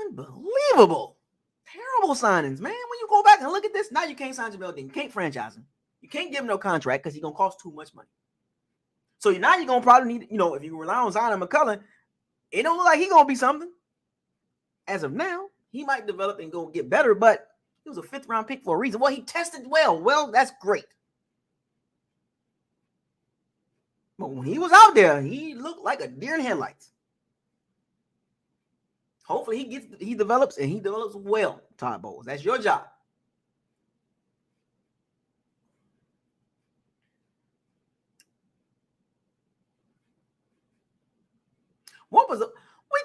Unbelievable. Terrible signings, man. When you go back and look at this, now you can't sign Jamel Dean. You can't franchise him. You can't give him no contract because he's going to cost too much money. So now you're going to probably need, if you rely on Zion McCullum, it don't look like he's going to be something. As of now, he might develop and go get better, but he was a 5th-round pick for a reason. Well, he tested well. Well, that's great. But when he was out there, he looked like a deer in headlights. Hopefully he develops well, Todd Bowles. That's your job. We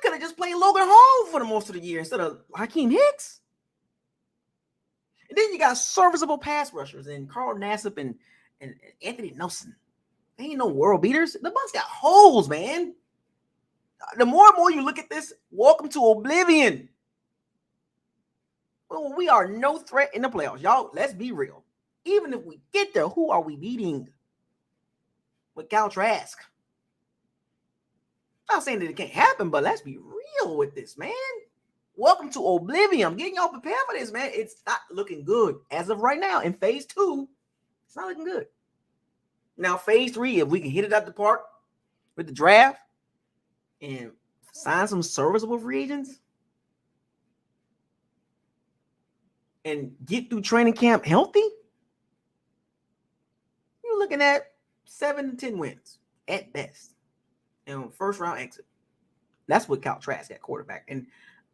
could have just played Logan Hall for the most of the year instead of Hakeem Hicks. And then you got serviceable pass rushers and Carl Nassib and Anthony Nelson. They ain't no world beaters. The Bucs got holes, man. The more and more you look at this, welcome to oblivion. Well, we are no threat in the playoffs. Y'all, let's be real. Even if we get there, who are we beating? With Cal Trask. I'm not saying that it can't happen, but let's be real with this, man. Welcome to oblivion. I'm getting y'all prepared for this, man. It's not looking good as of right now. In phase 2, it's not looking good. Now, phase 3, if we can hit it at the park with the draft and sign some serviceable free agents and get through training camp healthy, you're looking at 7 to 10 wins at best and first round exit. That's what Kyle Trask at quarterback. And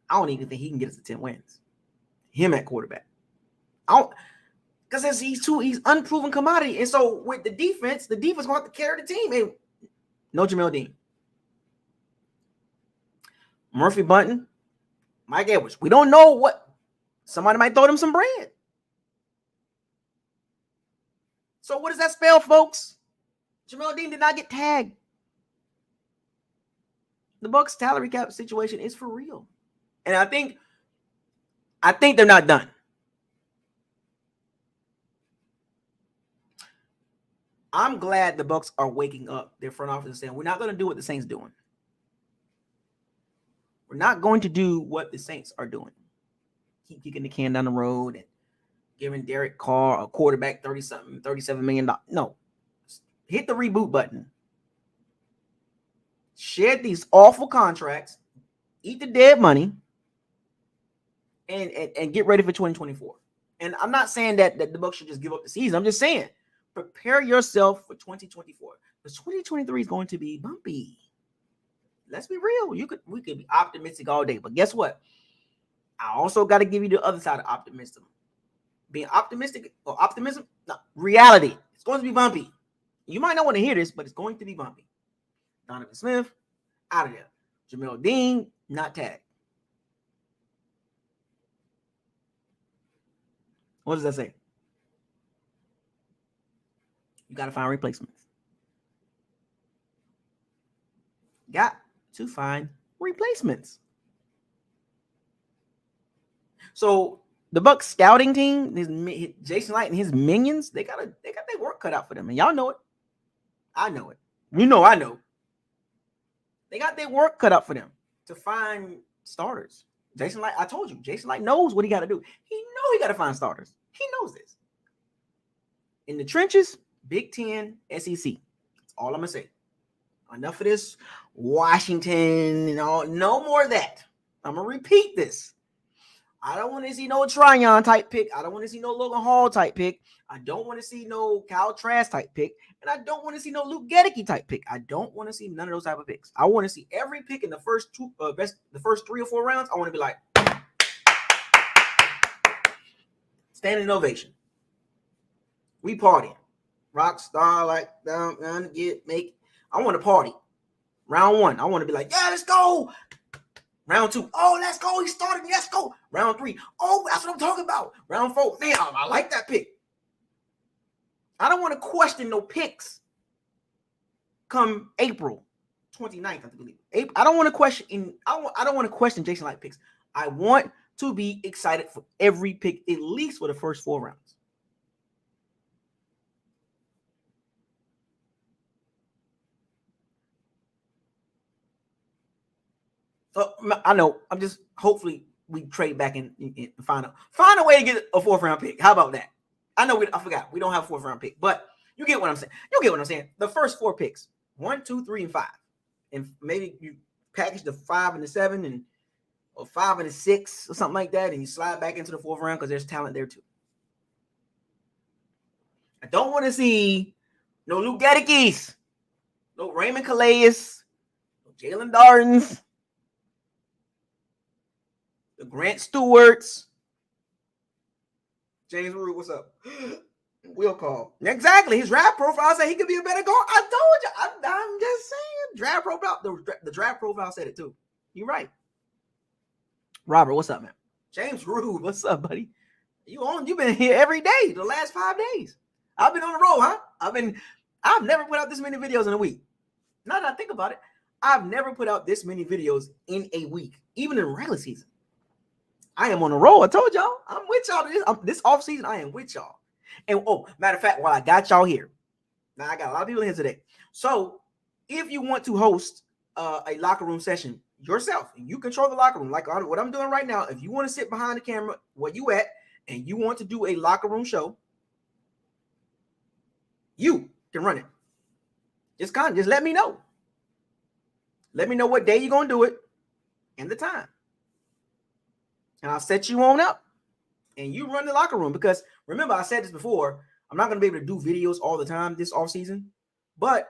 I don't even think he can get us to 10 wins. Him at quarterback. Because he's unproven commodity. And so with the defense going to have to carry the team. And no Jamel Dean. Murphy Bunting, Mike Edwards. We don't know what. Somebody might throw them some bread. So what does that spell, folks? Jamel Dean did not get tagged. The Bucs salary cap situation is for real. And I think they're not done. I'm glad the Bucs are waking up their front office and saying, we're not going to do what the Saints doing. We're not going to do what the Saints are doing. Keep kicking the can down the road and giving Derek Carr a quarterback $37 million. No. Hit the reboot button. Shed these awful contracts. Eat the dead money. And get ready for 2024. And I'm not saying that the Bucs should just give up the season. I'm just saying, prepare yourself for 2024. Because 2023 is going to be bumpy. Let's be real. We could be optimistic all day. But guess what? I also got to give you the other side of optimism. Being optimistic or optimism, no, reality. It's going to be bumpy. You might not want to hear this, but it's going to be bumpy. Donovan Smith, out of there. Jamel Dean, not tagged. What does that say? You got to find replacements. Got to find replacements. So the Bucs scouting team, Jason Light and his minions, they got their work cut out for them, and y'all know it. I know it. You know, I know. They got their work cut out for them to find starters. Jason Light, I told you, Jason Light knows what he got to do. He knows he got to find starters. He knows this. In the trenches, Big Ten, SEC. That's all I'm gonna say. Enough of this Washington and all. No more of that. I'm gonna repeat this. I don't want to see no Tryon type pick. I don't want to see no Logan Hall type pick. I don't want to see no Kyle Trask type pick. And I don't want to see no Luke Gedeke type pick. I don't want to see none of those type of picks. I want to see every pick in the first 3 or 4 rounds. I want to be like standing ovation. We partying. Rock star like down make. I want to party. Round 1, I want to be like, yeah, let's go. Round 2, oh, let's go. He started. Let's go. Round 3, oh, that's what I'm talking about. Round 4, man, I like that pick. I don't want to question no picks come April 29th, I believe. I don't want to question. I don't want to question Jason Light picks. I want to be excited for every pick, at least for the first 4 rounds. So I know. I'm just hopefully we trade back and find a way to get a 4th round pick. How about that? I know I forgot we don't have a 4th round pick, but you get what I'm saying. You get what I'm saying. The first 4 picks, 1, 2, 3, and 5, and maybe you package the 5 and the 7 or 5 and the 6 or something like that, and you slide back into the 4th round because there's talent there too. I don't want to see no Luke Gedekes, no Raymond Calais, no Jalen Dartons, the Grant Stewarts. James Rue, what's up? Will call. Exactly. His draft profile said he could be a better guard. I told you. I'm just saying. Draft profile. The draft profile said it too. You're right. Robert, what's up, man? James Rue, what's up, buddy? You've been here every day the last 5 days. I've been on the road, huh? I've never put out this many videos in a week. Now that I think about it, I've never put out this many videos in a week, even in regular season. I am on the road. I told y'all. I'm with y'all. This offseason, I am with y'all. And, matter of fact, while I got y'all here, now I got a lot of people here today. So if you want to host a locker room session yourself, and you control the locker room, like what I'm doing right now, if you want to sit behind the camera where you at, and you want to do a locker room show, you can run it. Just let me know. Let me know what day you're going to do it and the time. And I'll set you on up and you run the locker room, because remember, I said this before, I'm not going to be able to do videos all the time this offseason. But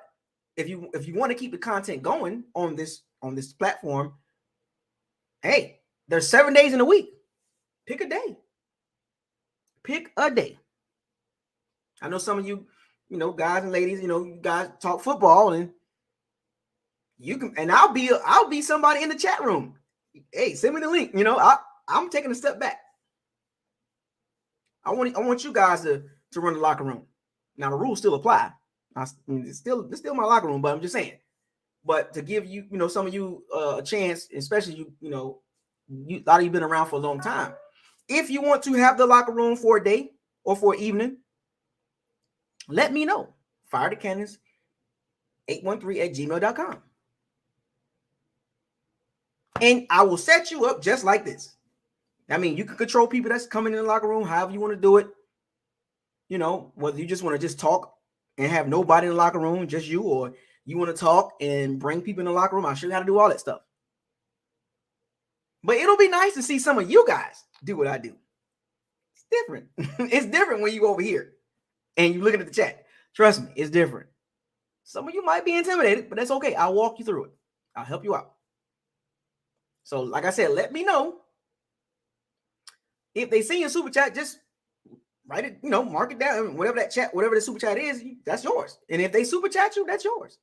if you want to keep the content going on this on this platform, hey, there's 7 days in a week. Pick a day. Pick a day. I know some of you, guys and ladies, you guys talk football, and you can, and I'll be somebody in the chat room. Hey, send me the link. I'm taking a step back. I want you guys to run the locker room. Now the rules still apply. It's still my locker room, but I'm just saying. But to give you, some of you a chance, especially a lot of you been around for a long time. If you want to have the locker room for a day or for an evening, let me know. Fire the Cannons 813@gmail.com. And I will set you up just like this. I mean, you can control people that's coming in the locker room however you want to do it. Whether you just want to just talk and have nobody in the locker room, just you, or you want to talk and bring people in the locker room, I'll show you how to do all that stuff. But it'll be nice to see some of you guys do what I do. It's different. It's different when you go over here and you're looking at the chat. Trust me, it's different. Some of you might be intimidated, but that's okay. I'll walk you through it. I'll help you out. So, like I said, let me know. If they see your super chat, just write it, mark it down. Whatever the super chat is, that's yours. And if they super chat you, that's yours.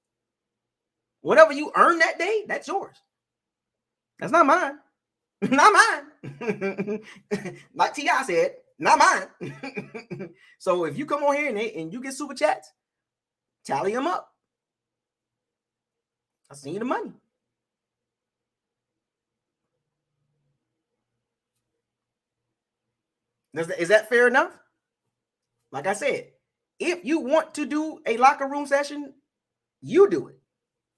Whatever you earn that day, that's yours. That's not mine. Not mine. Like T.I. said, not mine. So if you come on here and you get super chats, tally them up. I'll send you the money. Is that fair enough? Like I said, if you want to do a locker room session, you do it.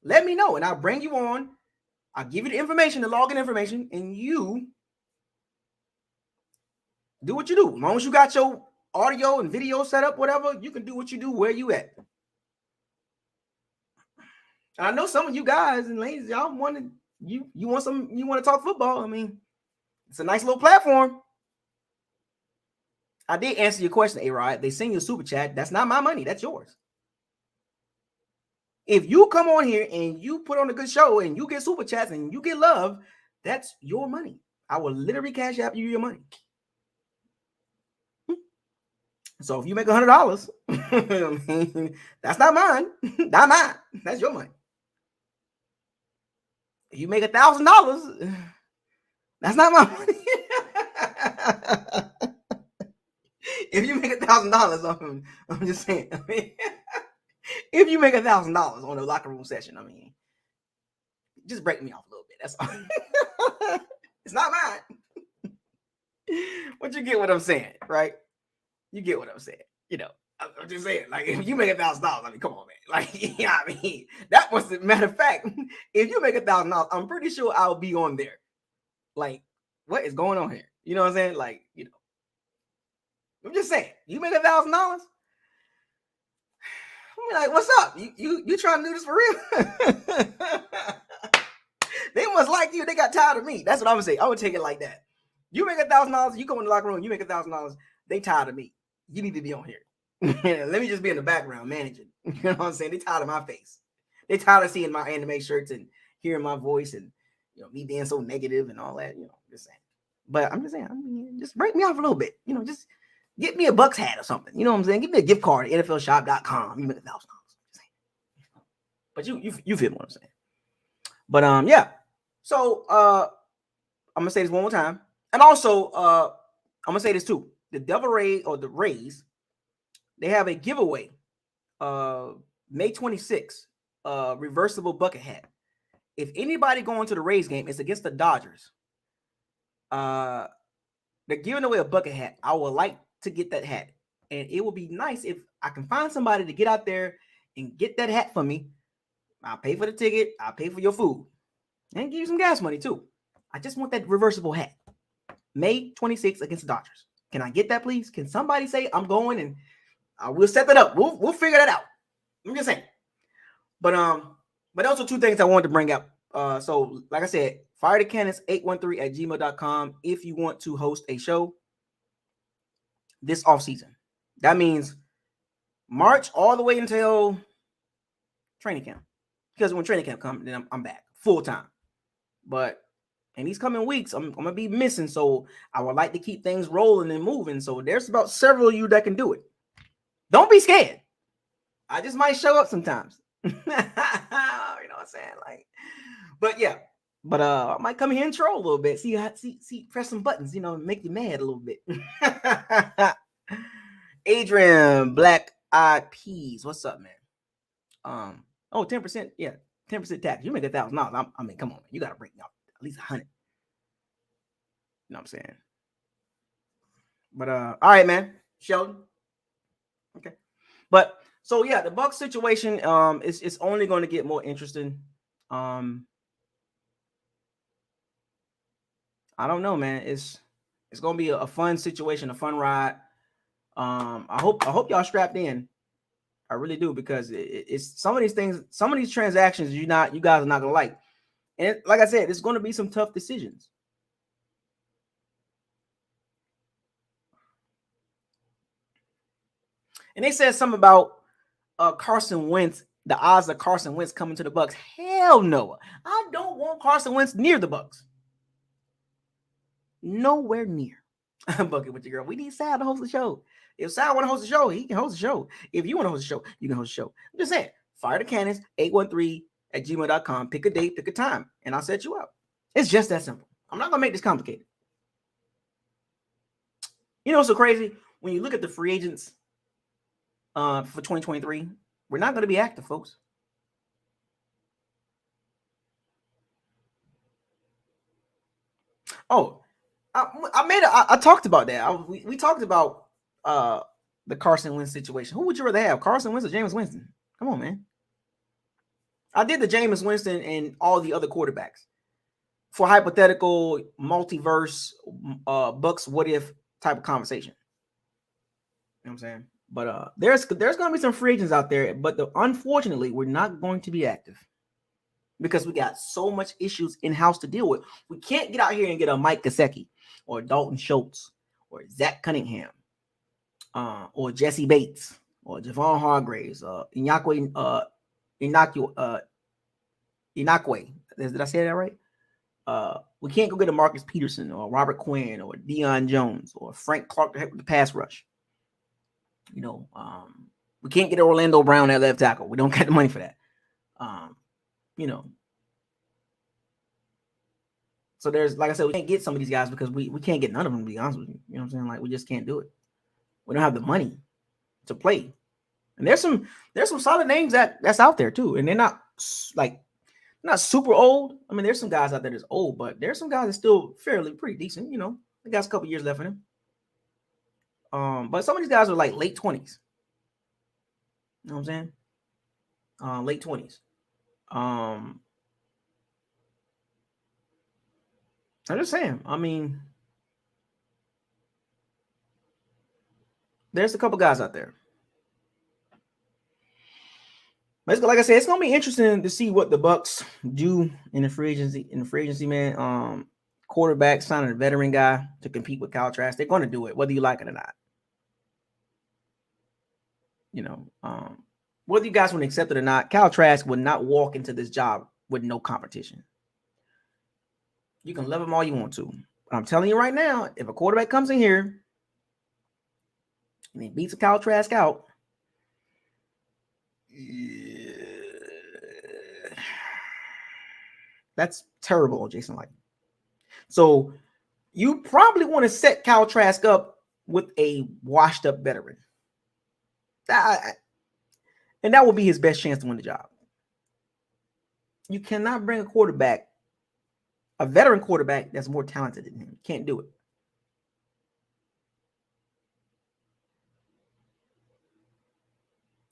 Let me know, and I'll bring you on. I'll give you the information, the login information, and you do what you do. As long as you got your audio and video set up, whatever, you can do what you do where you at. I know some of you guys and ladies, y'all want to talk football. I mean, it's a nice little platform. I did answer your question, A-Rod. They send you a super chat. That's not my money. That's yours. If you come on here and you put on a good show and you get super chats and you get love, that's your money. I will literally cash out you your money. So if you make $100, that's not mine. Not mine. That's your money. If you make $1,000, that's not my money. If you make $1,000, I'm just saying. I mean, if you make $1,000 on a locker room session, I mean, just break me off a little bit. That's all. It's not mine. But you get what I'm saying, right? You get what I'm saying. I'm just saying, like, if you make $1,000, I mean, come on, man. Like, I mean, that was the matter of fact. If you make $1,000, I'm pretty sure I'll be on there. Like, what is going on here? You know what I'm saying? Like, I'm just saying, you make $1,000. I'm like, what's up? You trying to do this for real? They must like you. They got tired of me. That's what I'm gonna say. I would take it like that. You make $1,000. You go in the locker room. You make $1,000. They tired of me. You need to be on here. Let me just be in the background managing. You know what I'm saying? They tired of my face. They tired of seeing my anime shirts and hearing my voice and me being so negative and all that. Just saying. But I'm just saying, just break me off a little bit. Just get me a Bucs hat or something. You know what I'm saying? Give me a gift card at NFLshop.com. You make $1,000. But you feel what I'm saying. But yeah. So I'm gonna say this one more time. And also I'm gonna say this too. The Devil Rays or the Rays, they have a giveaway. May 26th, reversible bucket hat. If anybody going to the Rays game, it's against the Dodgers. They're giving away a bucket hat. I would like to get that hat. And it would be nice if I can find somebody to get out there and get that hat for me. I'll pay for the ticket. I'll pay for your food. And give you some gas money too. I just want that reversible hat. May 26th against the Dodgers. Can I get that, please? Can somebody say I'm going and we'll set that up. We'll figure that out. I'm just saying. But also two things I wanted to bring up. So like I said, fire the cannons 813@gmail.com if you want to host a show this off season. That means March all the way until training camp. Because when training camp comes, then I'm back full time. But in these coming weeks, I'm gonna be missing. So I would like to keep things rolling and moving. So there's about several of you that can do it. Don't be scared. I just might show up sometimes. You know what I'm saying? Like, but yeah. But I might come here and troll a little bit. See, press some buttons, make you mad a little bit. Adrian, Black Eyed Peas. What's up, man? 10%, yeah, 10% tax. You make $1,000. I mean, come on, man. You gotta bring up at least 100. You know what I'm saying? But all right, man. Sheldon. Okay. But so yeah, the Bucs situation is only going to get more interesting. I don't know, man. It's gonna be a fun situation, a fun ride. I hope y'all strapped in. I really do, because it's some of these things, some of these transactions you guys are not gonna like. And like I said, it's gonna be some tough decisions. And they said something about Carson Wentz, the odds of Carson Wentz coming to the Bucs. Hell no. I don't want Carson Wentz near the Bucs. Nowhere near. I'm bucking with your girl. We need Sal to host the show. If Sal want to host the show, he can host the show. If you want to host the show, you can host the show. I'm just saying, fire the cannons, 813@gmail.com. Pick a date, pick a time, and I'll set you up. It's just that simple. I'm not going to make this complicated. You know what's so crazy? When you look at the free agents for 2023, we're not going to be active, folks. Oh, I talked about that. We talked about the Carson Wentz situation. Who would you rather have, Carson Wentz or Jameis Winston? Come on, man. I did the Jameis Winston and all the other quarterbacks for hypothetical multiverse Bucs what if type of conversation. You know what I'm saying? But there's going to be some free agents out there, but unfortunately, we're not going to be active because we got so much issues in-house to deal with. We can't get out here and get a Mike Gesicki or Dalton Schultz or Zach Cunningham or Jesse Bates or Javon Hargraves, Inakwe. Did I say that right? We can't go get a Marcus Peterson or Robert Quinn or Deion Jones or Frank Clark to help with the pass rush. We can't get Orlando Brown at left tackle. We don't got the money for that. So there's, like I said, we can't get some of these guys because we can't get none of them, to be honest with you. You know what I'm saying? Like, we just can't do it. We don't have the money to play. And there's some solid names that's out there too. And they're not super old. I mean, there's some guys out there that's old, but there's some guys that's still pretty decent. They got a couple years left in them. But some of these guys are like late 20s. You know what I'm saying? Late 20s. I'm just saying. I mean, there's a couple guys out there. But like I said, it's gonna be interesting to see what the Bucs do in the free agency, man. Quarterback signing a veteran guy to compete with Kyle Trask. They're gonna do it, whether you like it or not. Whether you guys want to accept it or not, Kyle Trask would not walk into this job with no competition. You can love him all you want to. But I'm telling you right now, if a quarterback comes in here and he beats a Kyle Trask out, that's terrible on Jason Light. So you probably want to set Kyle Trask up with a washed up veteran. And that will be his best chance to win the job. You cannot bring a veteran quarterback that's more talented than him. You can't do it.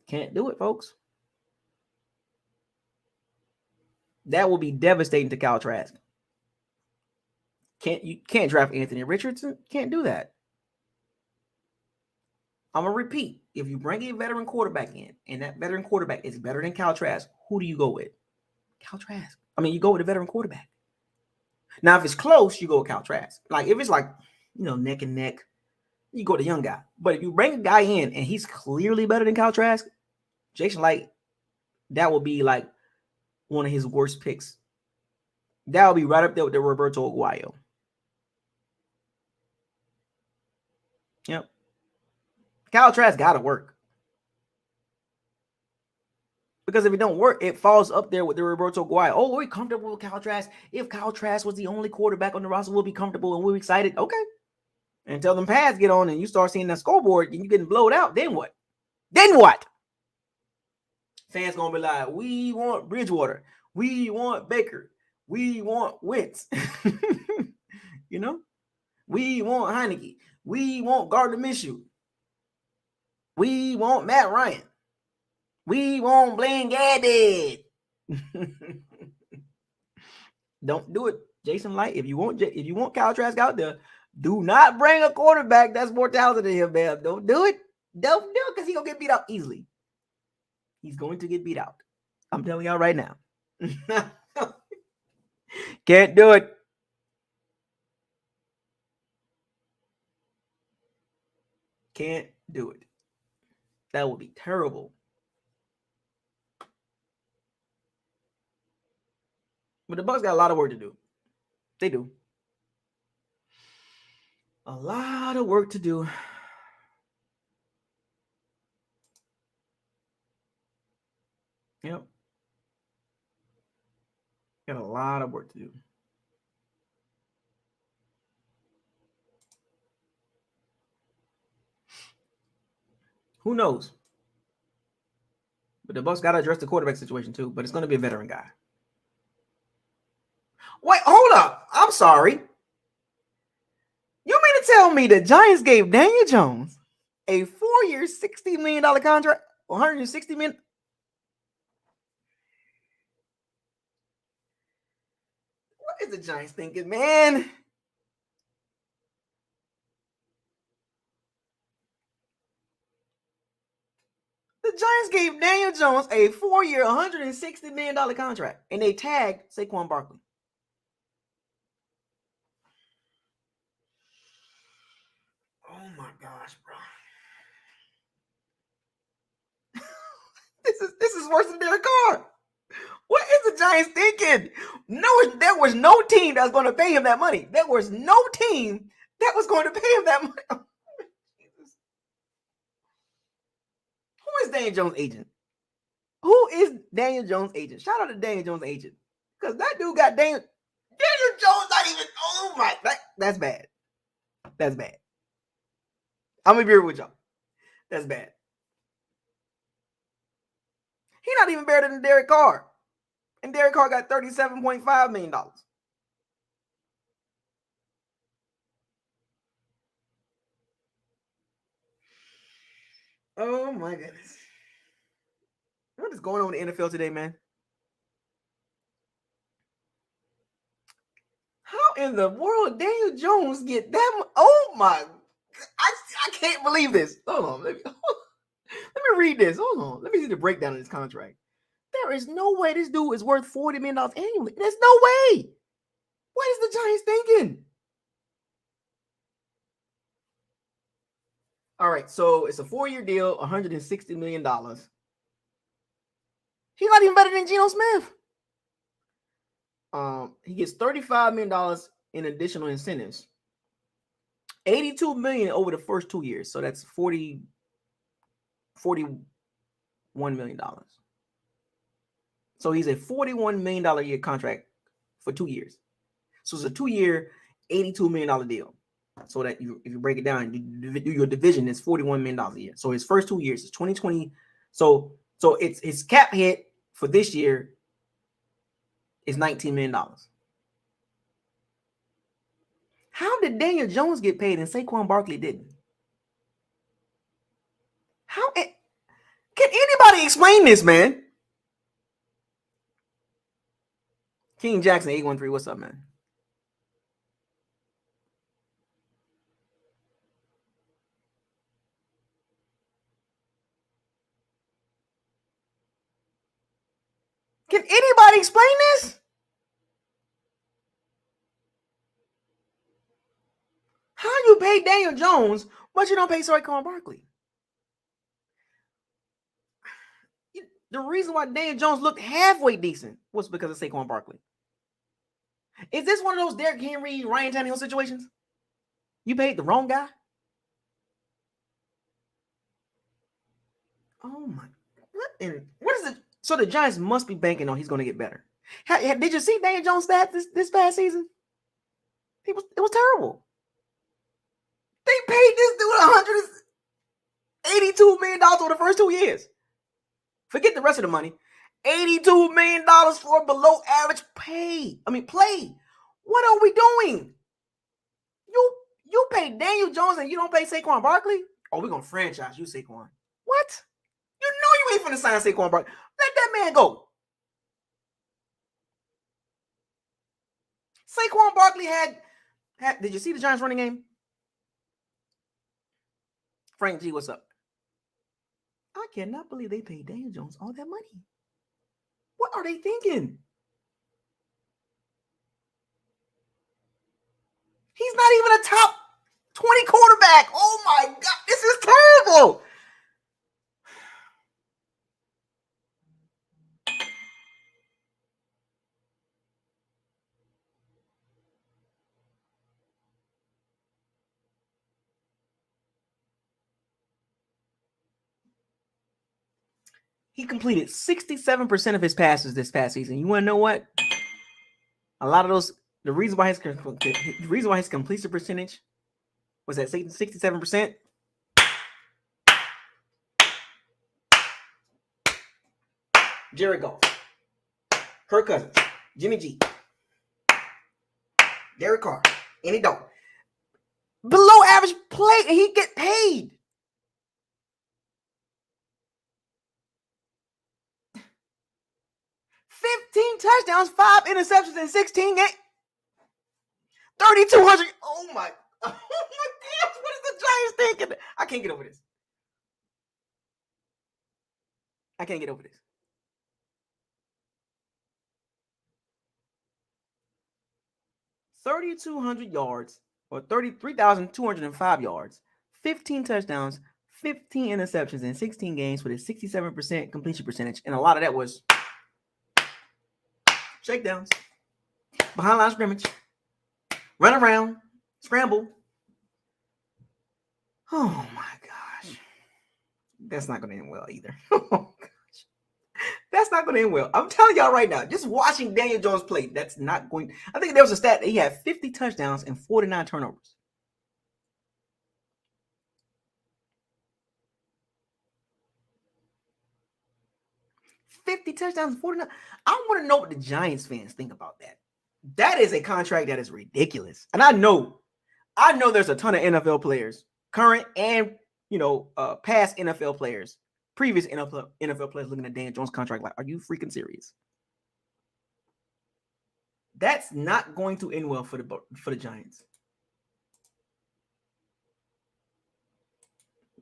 Can't do it, folks. That will be devastating to Kyle Trask. You can't draft Anthony Richardson. Can't do that. I'm gonna repeat. If you bring a veteran quarterback in, and that veteran quarterback is better than Kyle Trask, who do you go with? Kyle Trask. I mean, you go with a veteran quarterback. Now, if it's close, you go with Kyle Trask. Like, if it's like, neck and neck, you go to the young guy. But if you bring a guy in and he's clearly better than Kyle Trask, Jason Light, that will be like one of his worst picks That'll be right up there with the Roberto Aguayo. Yep. Kyle Trask got to work. Because if it don't work, it falls up there with the Roberto Aguayo. Oh, we're comfortable with Kyle Trask. If Kyle Trask was the only quarterback on the roster, we'll be comfortable and we're excited. Okay. Until them pads get on and you start seeing that scoreboard and you getting blowed out, then what? Then what? Fans gonna be like, we want Bridgewater, we want Baker, we want Wentz, you know, we want Heineke, we want Gardner Minshew, we want Matt Ryan, we want Blaine Gabbert. Don't do it, Jason Light. If you want Kyle Trask out there, do not bring a quarterback that's more talented than him, man. Don't do it. Don't do it because he's gonna get beat out easily. He's going to get beat out. I'm telling y'all right now. Can't do it. Can't do it. That would be terrible. But the Bucs got a lot of work to do. They do. A lot of work to do. Yep. Got a lot of work to do. Who knows? But the Bucs got to address the quarterback situation too. But it's going to be a veteran guy. Wait, hold up. I'm sorry. You mean to tell me the Giants gave Daniel Jones a 4-year, $60 million contract? $160 million? What is the Giants thinking, man? The Giants gave Daniel Jones a 4-year, $160 million contract, and they tagged Saquon Barkley. Oh my gosh, bro. This is worse than Derek Carr. What is the Giants thinking? No, there was no team that was going to pay him that money. There was no team that was going to pay him that money. Who is Daniel Jones' agent? Who is Daniel Jones' agent? Shout out to Daniel Jones' agent. Because that dude got Daniel Jones not even, oh my, that's bad. That's bad. I'm going to be real with y'all. That's bad. He's not even better than Derek Carr. And Derek Carr got $37.5 million. Oh my goodness. What is going on in the NFL today, man? How in the world Daniel Jones get that? Oh my! I can't believe this. Hold on, let me read this. Hold on, let me see the breakdown of this contract. There is no way this dude is worth $40 million annually. There's no way. What is the Giants thinking? All right, so it's a 4-year deal, $160 million. He's not even better than Geno Smith. He gets $35 million in additional incentives. $82 million over the first 2 years. So that's $41 million. So he's a $41 million a year contract for 2 years. So it's a 2-year, $82 million deal. So that if you break it down, you do your division, it's $41 million a year. So his first 2 years is 2020. So it's his cap hit for this year is $19 million. How did Daniel Jones get paid and Saquon Barkley didn't? How can anybody explain this, man? King Jackson 813, what's up, man? Can anybody explain this? How you pay Daniel Jones, but you don't pay Saquon Barkley? The reason why Daniel Jones looked halfway decent was because of Saquon Barkley. Is this one of those Derrick Henry, Ryan Tannehill situations? You paid the wrong guy? Oh my! What is it? So the Giants must be banking on he's going to get better. Did you see Daniel Jones' stats this past season? It was terrible. They paid this dude $182 million over the first 2 years. Forget the rest of the money. $82 million for below average pay. Play. What are we doing? You pay Daniel Jones and you don't pay Saquon Barkley? Oh, we're gonna franchise you, Saquon. What? You know you ain't finna sign Saquon Barkley. Let that man go. Saquon Barkley had did you see the Giants running game? Frank G, what's up? I cannot believe they paid Daniel Jones all that money. What are they thinking? He's not even a top 20 quarterback. Oh my God, this is terrible. He completed 67% of his passes this past season. You want to know what? A lot of those, the reason why his completion percentage was at 67%. Jared Goff, Kirk Cousins, Jimmy G, Derek Carr, Andy Dalton. Below average play, and he get paid. 15 touchdowns, 5 interceptions in 16 games. 3,200. Oh my gosh, what is the Giants thinking? I can't get over this. I can't get over this. 3,200 yards, or 33,205 yards, 15 touchdowns, 15 interceptions in 16 games with a 67% completion percentage. And a lot of that was shakedowns, behind line scrimmage, run around, scramble. Oh my gosh. That's not going to end well either. Oh gosh. That's not going to end well. I'm telling y'all right now, just watching Daniel Jones play, that's not going. I think there was a stat that he had 50 touchdowns and 49 turnovers. 50 touchdowns, 49. I want to know what the Giants fans think about that. That is a contract that is ridiculous. And I know there's a ton of NFL players, current and past NFL players, previous NFL players looking at Dan Jones' contract like, are you freaking serious? That's not going to end well for the Giants.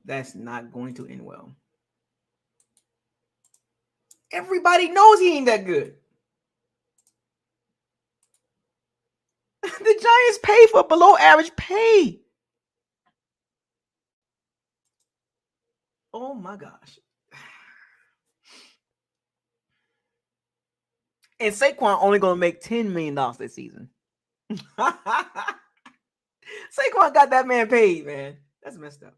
That's not going to end well. Everybody knows he ain't that good. The Giants pay for below average pay. Oh my gosh. And Saquon only going to make $10 million this season. Saquon got that man paid, man. That's messed up.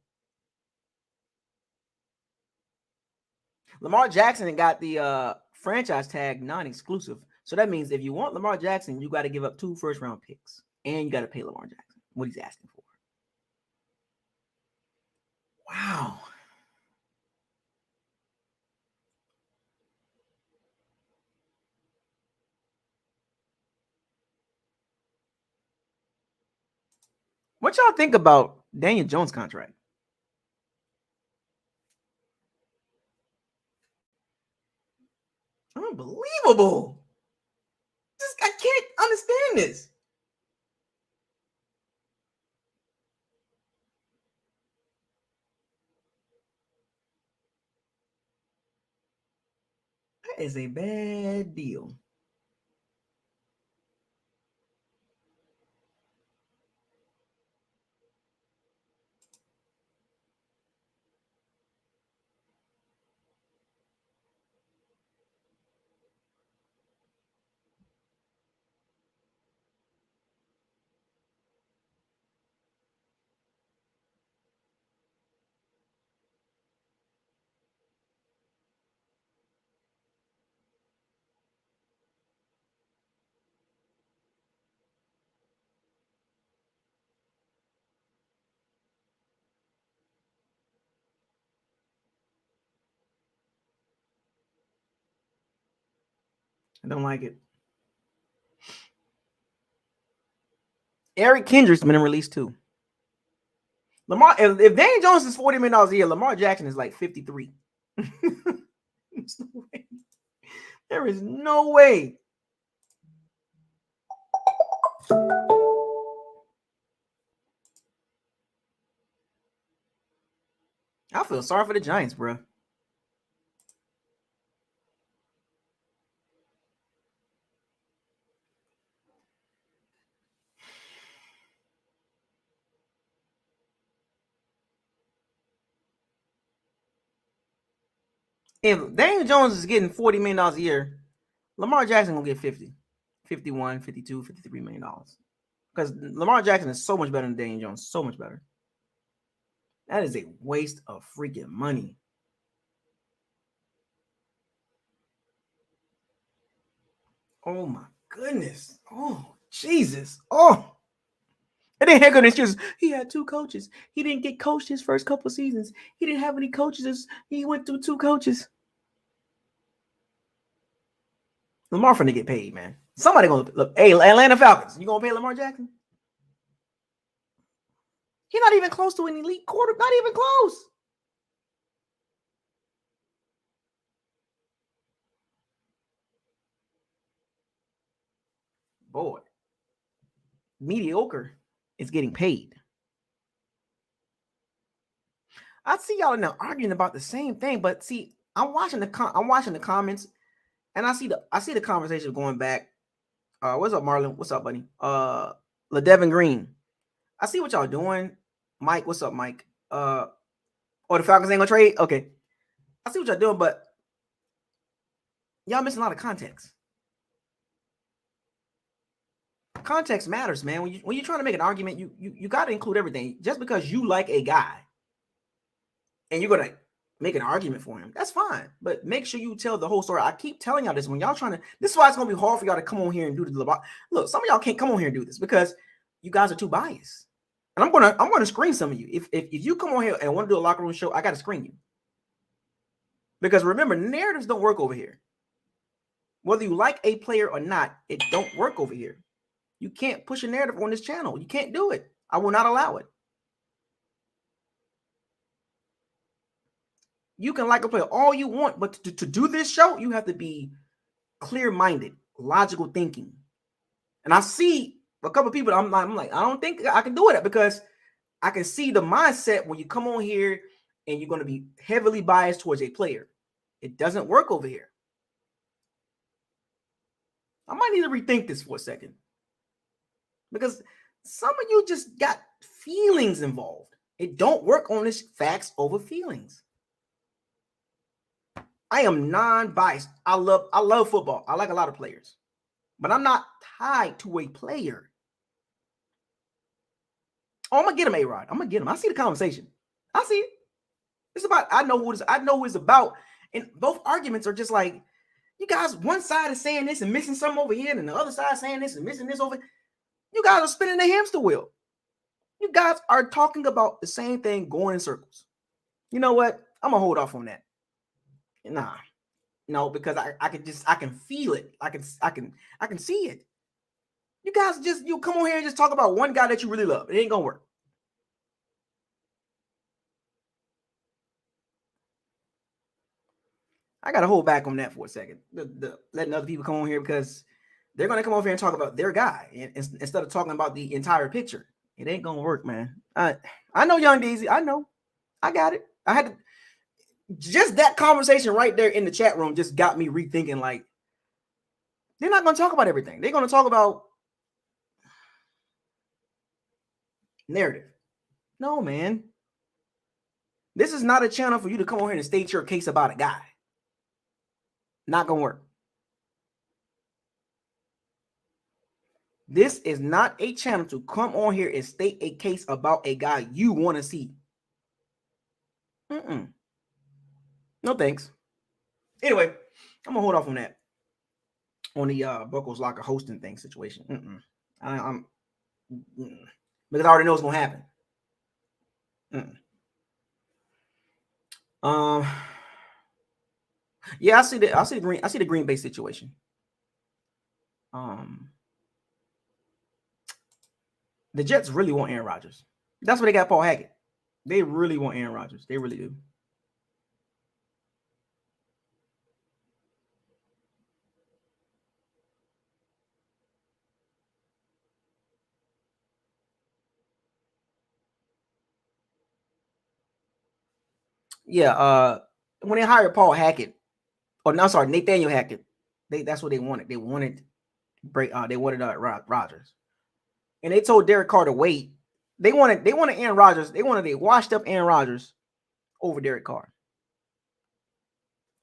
Lamar Jackson got the franchise tag non-exclusive. So that means if you want Lamar Jackson, you got to give up 2 first-round picks. And you got to pay Lamar Jackson what he's asking for. Wow. What y'all think about Daniel Jones' contract? Unbelievable. I can't understand this. That is a bad deal. I don't like it. Eric Kendrick's been released too. Lamar, if Daniel Jones is $40 million a year, Lamar Jackson is like 53. There's no way. There is no way. I feel sorry for the Giants, bro. If Daniel Jones is getting $40 million a year, Lamar Jackson gonna get 50, 51, 52, $53 million. Because Lamar Jackson is so much better than Daniel Jones. So much better. That is a waste of freaking money. Oh my goodness. Oh, Jesus. Oh. And then heck on excuses. He had 2 coaches. He didn't get coached his first couple seasons. He didn't have any coaches. He went through 2 coaches. Lamar finna get paid, man. Somebody gonna look. Hey, Atlanta Falcons, you gonna pay Lamar Jackson? He's not even close to an elite quarter. Not even close. Boy, mediocre is getting paid. I see y'all now arguing about the same thing, but see, I'm watching the comments, and I see the conversation going back. What's up, Marlon? What's up, buddy? LaDevin Green. I see what y'all doing. Mike, what's up, Mike? The Falcons ain't gonna trade? Okay. I see what y'all doing, but y'all missing a lot of context. Context matters, man. When you're trying to make an argument, you got to include everything. Just because you like a guy and you're gonna make an argument for him, that's fine. But make sure you tell the whole story. I keep telling y'all this when y'all trying to. This is why it's gonna be hard for y'all to come on here and do the. Look, some of y'all can't come on here and do this because you guys are too biased. And I'm gonna screen some of you. If you come on here and want to do a locker room show, I got to screen you. Because remember, narratives don't work over here. Whether you like a player or not, it don't work over here. You can't push a narrative on this channel. You can't do it. I will not allow it. You can like a player all you want, but to do this show, you have to be clear-minded, logical thinking. And I see a couple of people, I'm like, I don't think I can do it because I can see the mindset when you come on here and you're going to be heavily biased towards a player. It doesn't work over here. I might need to rethink this for a second. Because some of you just got feelings involved. It don't work on this facts over feelings. I am non-biased. I love football. I like a lot of players. But I'm not tied to a player. Oh, I'm gonna get him, A-Rod. I'm gonna get him. I see the conversation. I see it. It's about I know who it's about. And both arguments are just like, you guys, one side is saying this and missing something over here, and the other side saying this and missing this over here. You guys are spinning the hamster wheel. You guys are talking about the same thing going in circles. You know what? I'm gonna hold off on that. Nah, no, because I can feel it. I can see it. You guys you come on here and just talk about one guy that you really love. It ain't gonna work. I gotta hold back on that for a second. Letting other people come on here because they're gonna come over here and talk about their guy instead of talking about the entire picture. It ain't gonna work, man. I know, Young Deezy. I know. I got it. I had to. Just that conversation right there in the chat room just got me rethinking. Like, they're not gonna talk about everything. They're gonna talk about narrative. No, man. This is not a channel for you to come on here and state your case about a guy. Not gonna work. This is not a channel to come on here and state a case about a guy you want to see. No thanks. Anyway, I'm gonna hold off on that. On the Buckles Locker hosting thing situation. I'm because I already know what's gonna happen. Yeah, I see the Green Bay situation. The Jets really want Aaron Rodgers. That's why they got Paul Hackett. They really want Aaron Rodgers. They really do. Yeah, when they hired Paul Hackett, Nathaniel Hackett, that's what they wanted. They wanted Rodgers, and they told Derek Carr to wait. They wanted Aaron Rodgers. They wanted a washed up Aaron Rodgers over Derek Carr.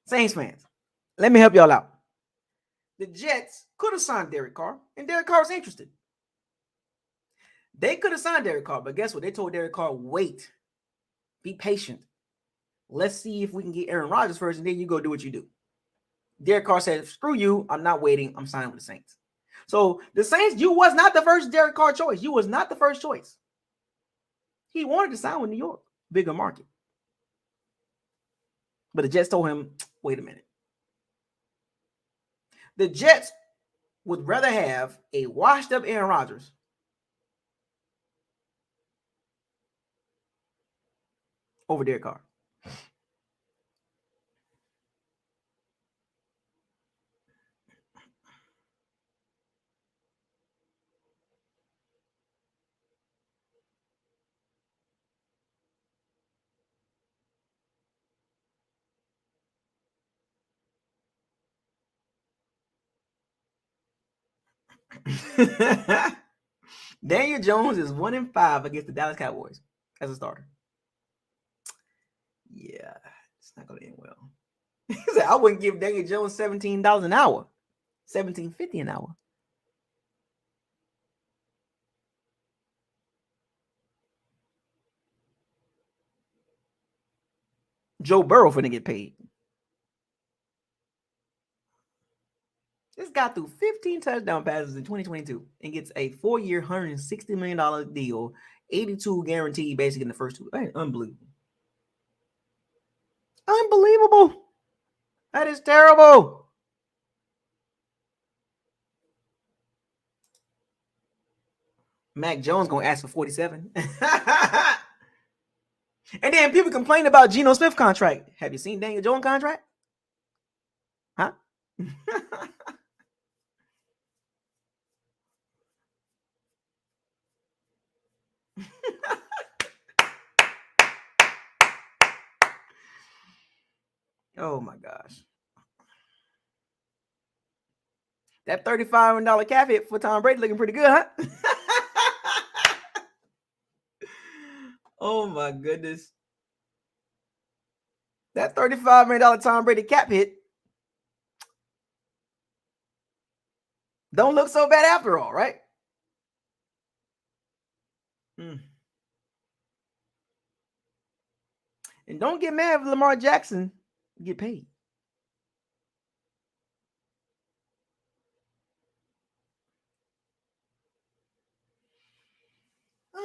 Saints fans, let me help y'all out. The Jets could have signed Derek Carr, and Derek Carr was interested. They could have signed Derek Carr, but guess what? They told Derek Carr, wait, be patient. Let's see if we can get Aaron Rodgers first, and then you go do what you do. Derek Carr said, screw you. I'm not waiting. I'm signing with the Saints. So the Saints, you was not the first Derek Carr choice. You was not the first choice. He wanted to sign with New York, bigger market. But the Jets told him, wait a minute. The Jets would rather have a washed up Aaron Rodgers over Derek Carr. Daniel Jones is 1-5 against the Dallas Cowboys as a starter. Yeah, it's not gonna end well. He said, I wouldn't give Daniel Jones $17 an hour, $17.50 an hour. Joe Burrow finna get paid. This guy threw 15 touchdown passes in 2022 and gets a 4-year, $160 million deal, 82 guaranteed basically in the first two. Unbelievable. Unbelievable. That is terrible. Mac Jones gonna ask for 47. And then people complain about Geno Smith contract. Have you seen Daniel Jones contract? Huh? Oh my gosh. That $35 million cap hit for Tom Brady looking pretty good, huh? Oh my goodness. That $35 million Tom Brady cap hit don't look so bad after all, right? And don't get mad if Lamar Jackson get paid.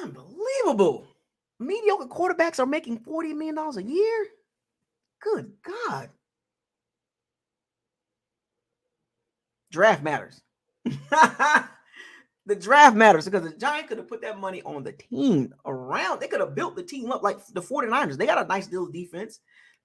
Unbelievable. Mediocre quarterbacks are making $40 million a year. Good God. Draft matters. The draft matters because the Giants could have put that money on the team around. They could have built the team up like the 49ers. They got a nice deal defense,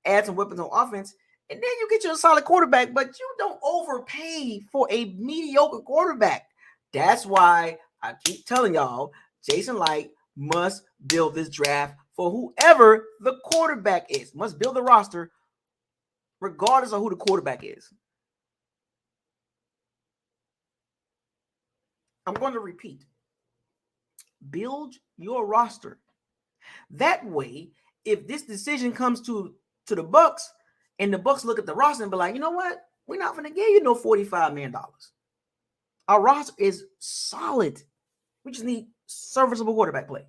add some weapons on offense, and then you get you a solid quarterback, but you don't overpay for a mediocre quarterback. That's why I keep telling y'all, Jason Light must build this draft for whoever the quarterback is. Must build the roster regardless of who the quarterback is. I'm going to repeat. Build your roster. That way, if this decision comes to the Bucs and the Bucs look at the roster and be like, you know what? We're not going to give you no $45 million. Our roster is solid. We just need serviceable quarterback play.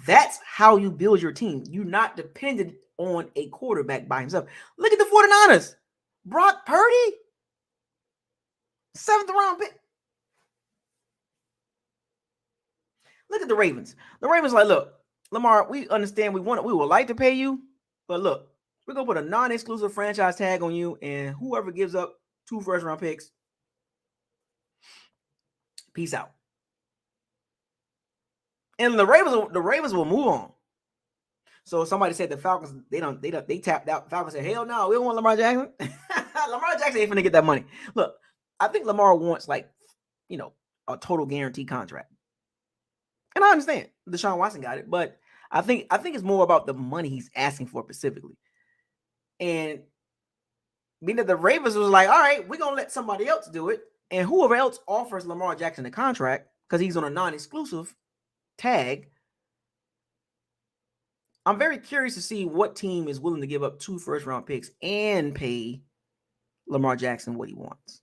That's how you build your team. You're not dependent on a quarterback by himself. Look at the 49ers. Brock Purdy, 7th round pick. Look at the Ravens. The Ravens like, look, Lamar, we understand we would like to pay you, but look, we're going to put a non-exclusive franchise tag on you, and whoever gives up 2 first-round picks, Peace out. And the Ravens will move on. So somebody said the Falcons, they tapped out. Falcons said, hell no, we don't want Lamar Jackson. Lamar Jackson ain't finna get that money. Look, I think Lamar wants a total guaranteed contract. And I understand Deshaun Watson got it, but I think it's more about the money he's asking for specifically. And being that the Ravens was like, all right, we're gonna let somebody else do it. And whoever else offers Lamar Jackson the contract, because he's on a non-exclusive tag, I'm very curious to see what team is willing to give up 2 first-round picks and pay Lamar Jackson what he wants.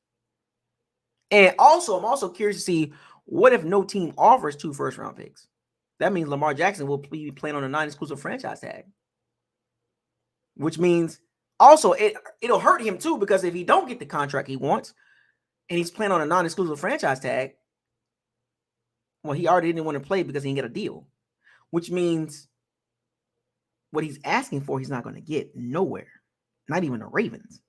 And also, I'm also curious to see what if no team offers 2 first-round picks. That means Lamar Jackson will be playing on a non-exclusive franchise tag, which means also it'll hurt him too, because if he don't get the contract he wants and he's playing on a non-exclusive franchise tag, well, he already didn't want to play because he didn't get a deal, which means what he's asking for, he's not going to get nowhere, not even the Ravens.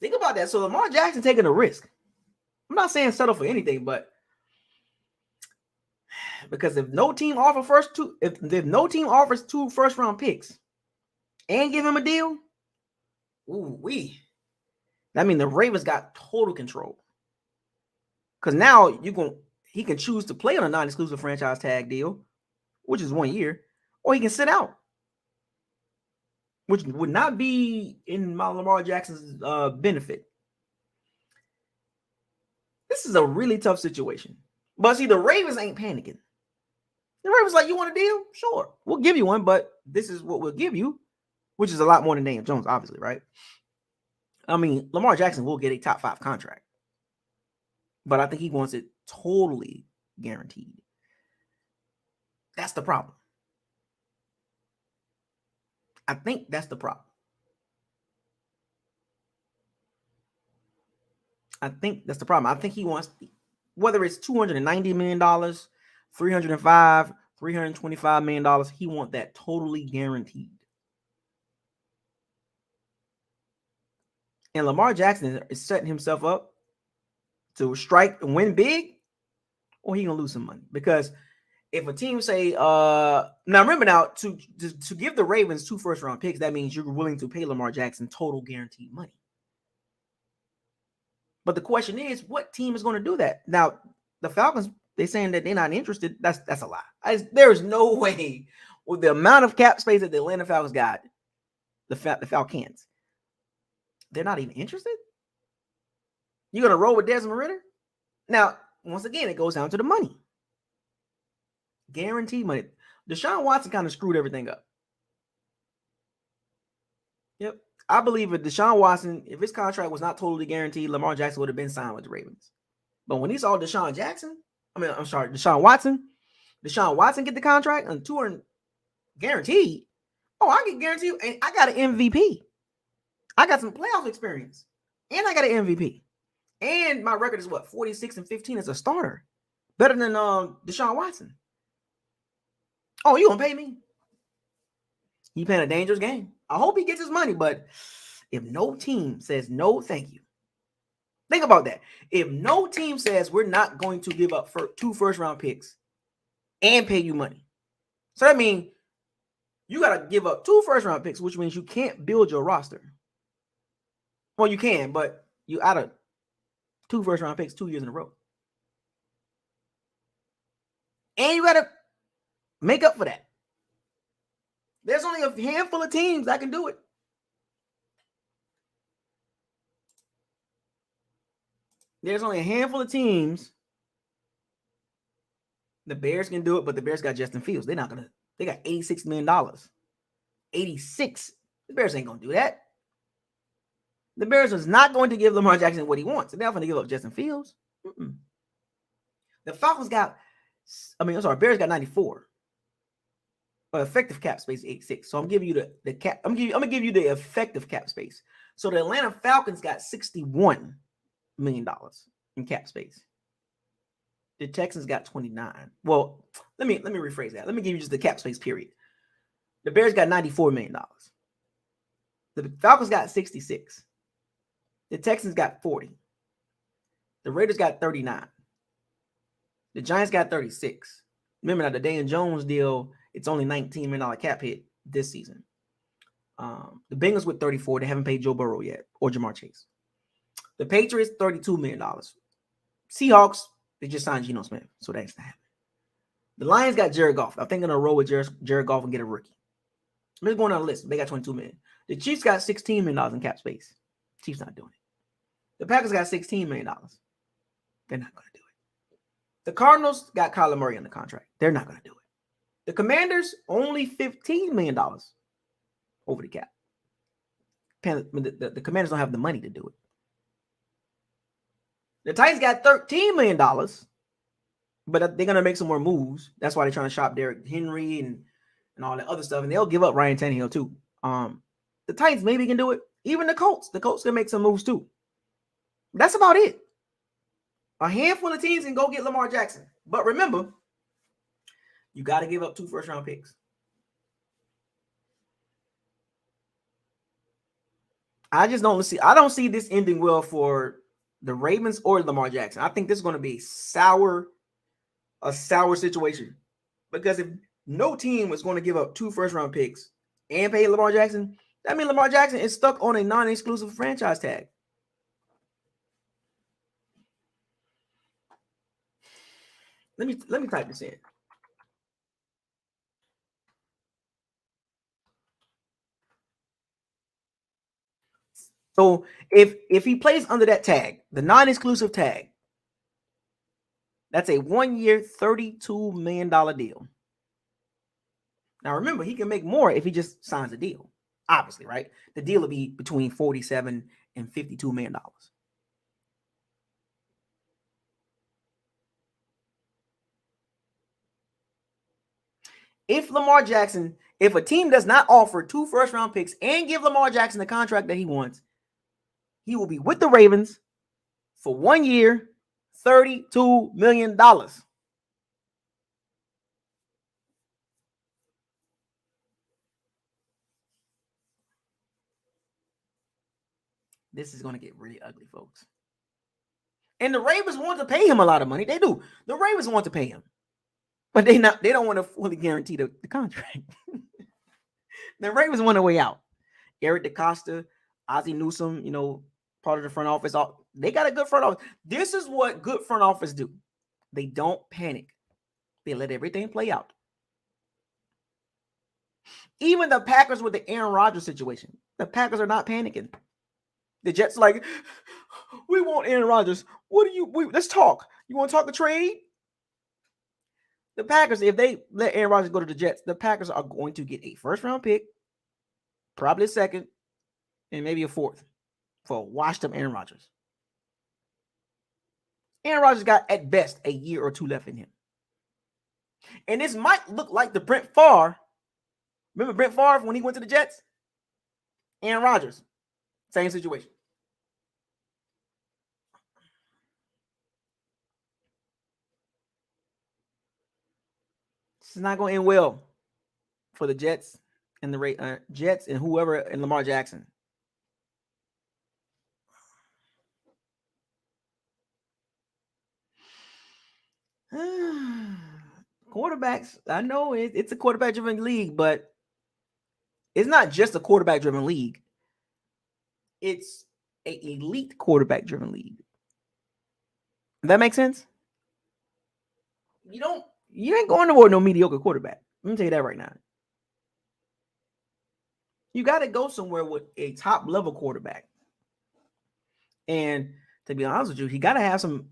Think about that. So Lamar Jackson taking a risk. I'm not saying settle for anything, but because if no team offers 2 first-round picks and give him a deal, that means the Ravens got total control. Because now he can choose to play on a non-exclusive franchise tag deal, which is 1 year, or he can sit out, which would not be in Lamar Jackson's benefit. This is a really tough situation. But see, the Ravens ain't panicking. The Ravens like, you want a deal? Sure. We'll give you one, but this is what we'll give you, which is a lot more than Daniel Jones, obviously, right? I mean, Lamar Jackson will get a top 5 contract, but I think he wants it totally guaranteed. That's the problem. I think that's the problem. I think he wants, whether it's $290 million, $305, $325 million, he wants that totally guaranteed. And Lamar Jackson is setting himself up to strike and win big, or he gonna lose some money. Because if a team say, now remember now, to give the Ravens 2 first-round picks, that means you're willing to pay Lamar Jackson total guaranteed money. But the question is, what team is going to do that? Now, the Falcons, they're saying that they're not interested. That's a lie. There is no way, with the amount of cap space that the Atlanta Falcons got, the Falcons, they're not even interested? You're going to roll with Desmond Ridder? Now, once again, it goes down to the money. Guaranteed money. Deshaun Watson kind of screwed everything up. Yep. I believe if Deshaun Watson, if his contract was not totally guaranteed, Lamar Jackson would have been signed with the Ravens. But when he saw Deshaun Watson get the contract and 200 guaranteed. Oh, I get guaranteed, and I got an MVP. I got some playoff experience, and I got an MVP. And my record is 46-15 as a starter. Better than Deshaun Watson. Oh, you gonna pay me? He playing a dangerous game. I hope he gets his money, but if no team says no, thank you. Think about that. If no team says we're not going to give up 2 first-round picks and pay you money, so that means you got to give up 2 first-round picks, which means you can't build your roster. Well, you can, but you out of 2 first-round picks 2 years in a row. And you got to make up for that. There's only a handful of teams that can do it. There's only a handful of teams. The Bears can do it, but the Bears got Justin Fields. They got $86 million. 86. The Bears ain't going to do that. The Bears is not going to give Lamar Jackson what he wants. They're not going to give up Justin Fields. The Falcons Bears got 94. Effective cap space 86. So I'm giving you the cap. I'm gonna give you the effective cap space. So the Atlanta Falcons got $61 million in cap space. The Texans got 29. Well, let me rephrase that. Let me give you just the cap space period. The Bears got $94 million. The Falcons got 66. The Texans got 40. The Raiders got 39. The Giants got 36. Remember now, the Dan Jones deal, it's only $19 million cap hit this season. The Bengals with 34. They haven't paid Joe Burrow yet or Jamar Chase. The Patriots, $32 million. Seahawks, they just signed Geno Smith, so that's not happening. The Lions got Jared Goff. I think they're going to roll with Jared Goff and get a rookie. I'm just going down the list. They got $22 million. The Chiefs got $16 million in cap space. Chiefs not doing it. The Packers got $16 million. They're not going to do it. The Cardinals got Kyler Murray on the contract. They're not going to do it. The Commanders, only $15 million over the cap. The Commanders don't have the money to do it. The Titans got $13 million, but they're going to make some more moves. That's why they're trying to shop Derrick Henry and all that other stuff, and they'll give up Ryan Tannehill too. The Titans maybe can do it. Even the Colts can make some moves too. That's about it. A handful of teams can go get Lamar Jackson. But remember, you got to give up 2 first-round picks. I don't see this ending well for the Ravens or Lamar Jackson. I think this is going to be a sour situation. Because if no team is going to give up 2 first-round picks and pay Lamar Jackson, that means Lamar Jackson is stuck on a non-exclusive franchise tag. Let me type this in. So if he plays under that tag, the non-exclusive tag, that's a 1-year, $32 million deal. Now remember, he can make more if he just signs a deal. Obviously, right? The deal will be between $47 and $52 million. If a team does not offer 2 first-round picks and give Lamar Jackson the contract that he wants, he will be with the Ravens for 1 year, $32 million. This is going to get really ugly, folks. And the Ravens want to pay him a lot of money. They do. The Ravens want to pay him. But they don't want to fully guarantee the contract. The Ravens want a way out. Eric DeCosta, Ozzie Newsome, part of the front office. They got a good front office. This is what good front office do. They don't panic. They let everything play out. Even the Packers with the Aaron Rodgers situation. The Packers are not panicking. The Jets like, we want Aaron Rodgers. Let's talk. You want to talk a trade? The Packers, if they let Aaron Rodgers go to the Jets, the Packers are going to get a first-round pick, probably a second, and maybe a fourth for a washed-up Aaron Rodgers. Aaron Rodgers got, at best, a year or 2 left in him. And this might look like the Brent Favre. Remember Brent Favre when he went to the Jets? Aaron Rodgers, same situation. This is not going to end well for the Jets and the Jets and whoever and Lamar Jackson. Quarterbacks, I know it's a quarterback-driven league, but it's not just a quarterback-driven league. It's an elite quarterback-driven league. Does that make sense? You ain't going toward no mediocre quarterback. Let me tell you that right now. You got to go somewhere with a top-level quarterback. And to be honest with you, he got to have some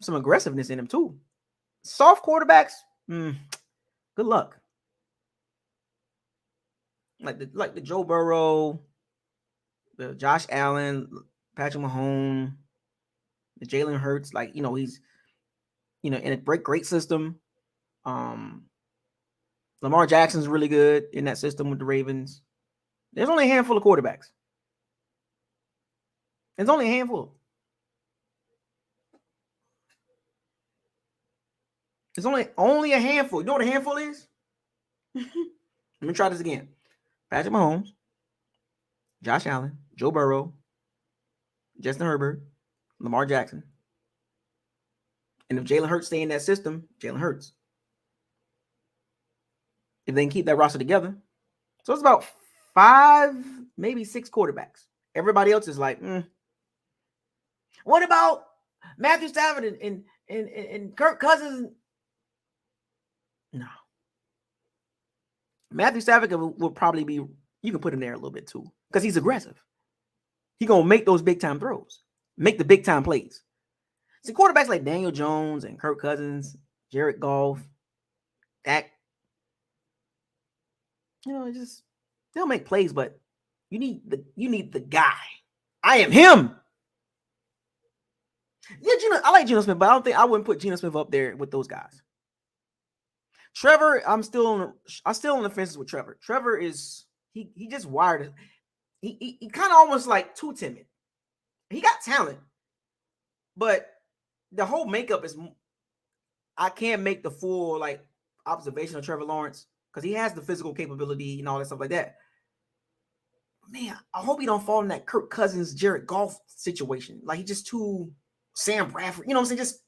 aggressiveness in him too. Soft quarterbacks, good luck. Like the Joe Burrow, the Josh Allen, Patrick Mahomes, the Jalen Hurts, he's in a great system. Lamar Jackson's really good in that system with the Ravens. There's only a handful of quarterbacks. There's only a handful. There's only a handful. You know what a handful is? Let me try this again. Patrick Mahomes, Josh Allen, Joe Burrow, Justin Herbert, Lamar Jackson. And if Jalen Hurts stay in that system, Jalen Hurts. If they can keep that roster together. So it's about 5, maybe 6 quarterbacks. Everybody else is like, What about Matthew Stafford and Kirk Cousins? No. Matthew Stafford will probably be, you can put him there a little bit too, because he's aggressive. He's going to make those big-time throws, make the big-time plays. See, quarterbacks like Daniel Jones and Kirk Cousins, Jared Goff, Dak, just they'll make plays, but you need the guy. I am him. Yeah, I like Geno Smith, but I wouldn't put Geno Smith up there with those guys. Trevor, I'm still on the fences with Trevor. Trevor is he just wired. He kind of almost like too timid. He got talent, but the whole makeup is. I can't make the full like observation of Trevor Lawrence because he has the physical capability and all that stuff like that. Man, I hope he don't fall in that Kirk Cousins, Jared Goff situation. Like he's just too Sam Bradford. You know what I'm saying? Just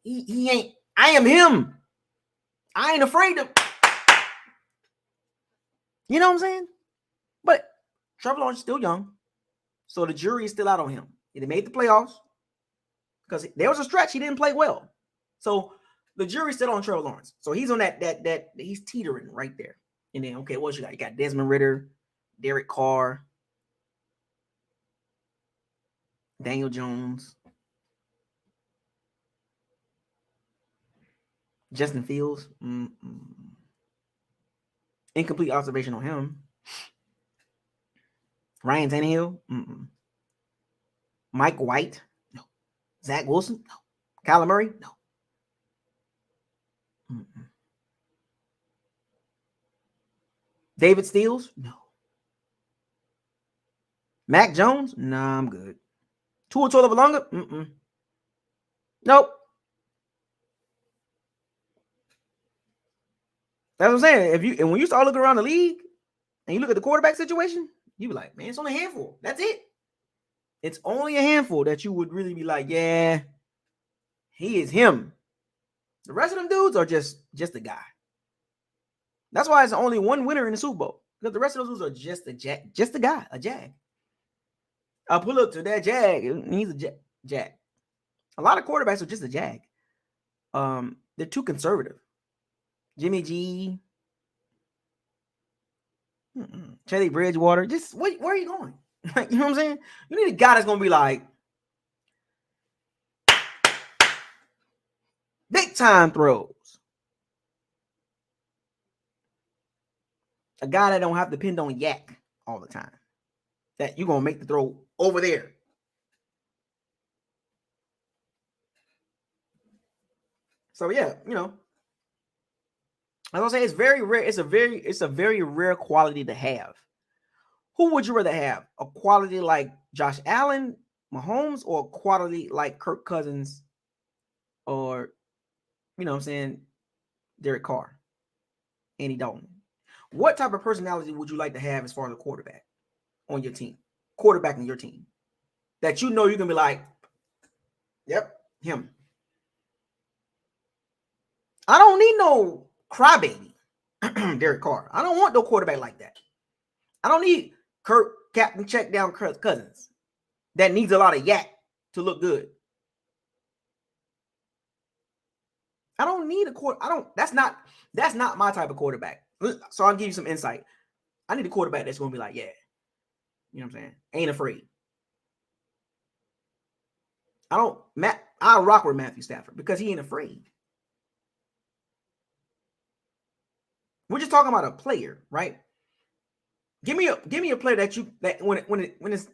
he ain't. I am him. I ain't afraid of. You know what I'm saying? But Trevor Lawrence is still young, so the jury is still out on him. He made the playoffs because there was a stretch he didn't play well. So the jury's still on Trevor Lawrence. So he's on that he's teetering right there. And then, okay, what you got? You got Desmond Ridder, Derek Carr, Daniel Jones, Justin Fields. Incomplete observation on him. Ryan Tannehill. Mike White. No. Zach Wilson. No. Kyler Murray. No. David Steele? No. Mac Jones? Nah, I'm good. Tua Tagovailoa? Nope. That's what I'm saying. When you start looking around the league and you look at the quarterback situation, you be like, man, it's only a handful. That's it. It's only a handful that you would really be like, yeah, he is him. The rest of them dudes are just a guy. That's why it's only one winner in the Super Bowl. Because the rest of those dudes are just a guy, a jag. I'll pull up to that jag. He's a jag. A lot of quarterbacks are just a jag. They're too conservative. Jimmy G, Teddy Bridgewater. Just where are you going? Like, you know what I'm saying? You need a guy that's gonna be like big time throws. A guy that don't have to depend on yak all the time. That you're gonna make the throw over there. So yeah, as I say, it's very rare. It's a very rare quality to have. Who would you rather have? A quality like Josh Allen, Mahomes, or a quality like Kirk Cousins, or Derek Carr, Andy Dalton? What type of personality would you like to have as far as a quarterback on your team? Quarterback in your team that you can be like, yep, him. I don't need no crybaby, Derek Carr. I don't want no quarterback like that. I don't need Kirk Captain check down Cousins that needs a lot of yak to look good. I don't need a quarter. That's not my type of quarterback. So I'll give you some insight. I need a quarterback that's going to be like, yeah, you know what I'm saying? Ain't afraid. I rock with Matthew Stafford because he ain't afraid. We're just talking about a player, right? Give me a player that when it's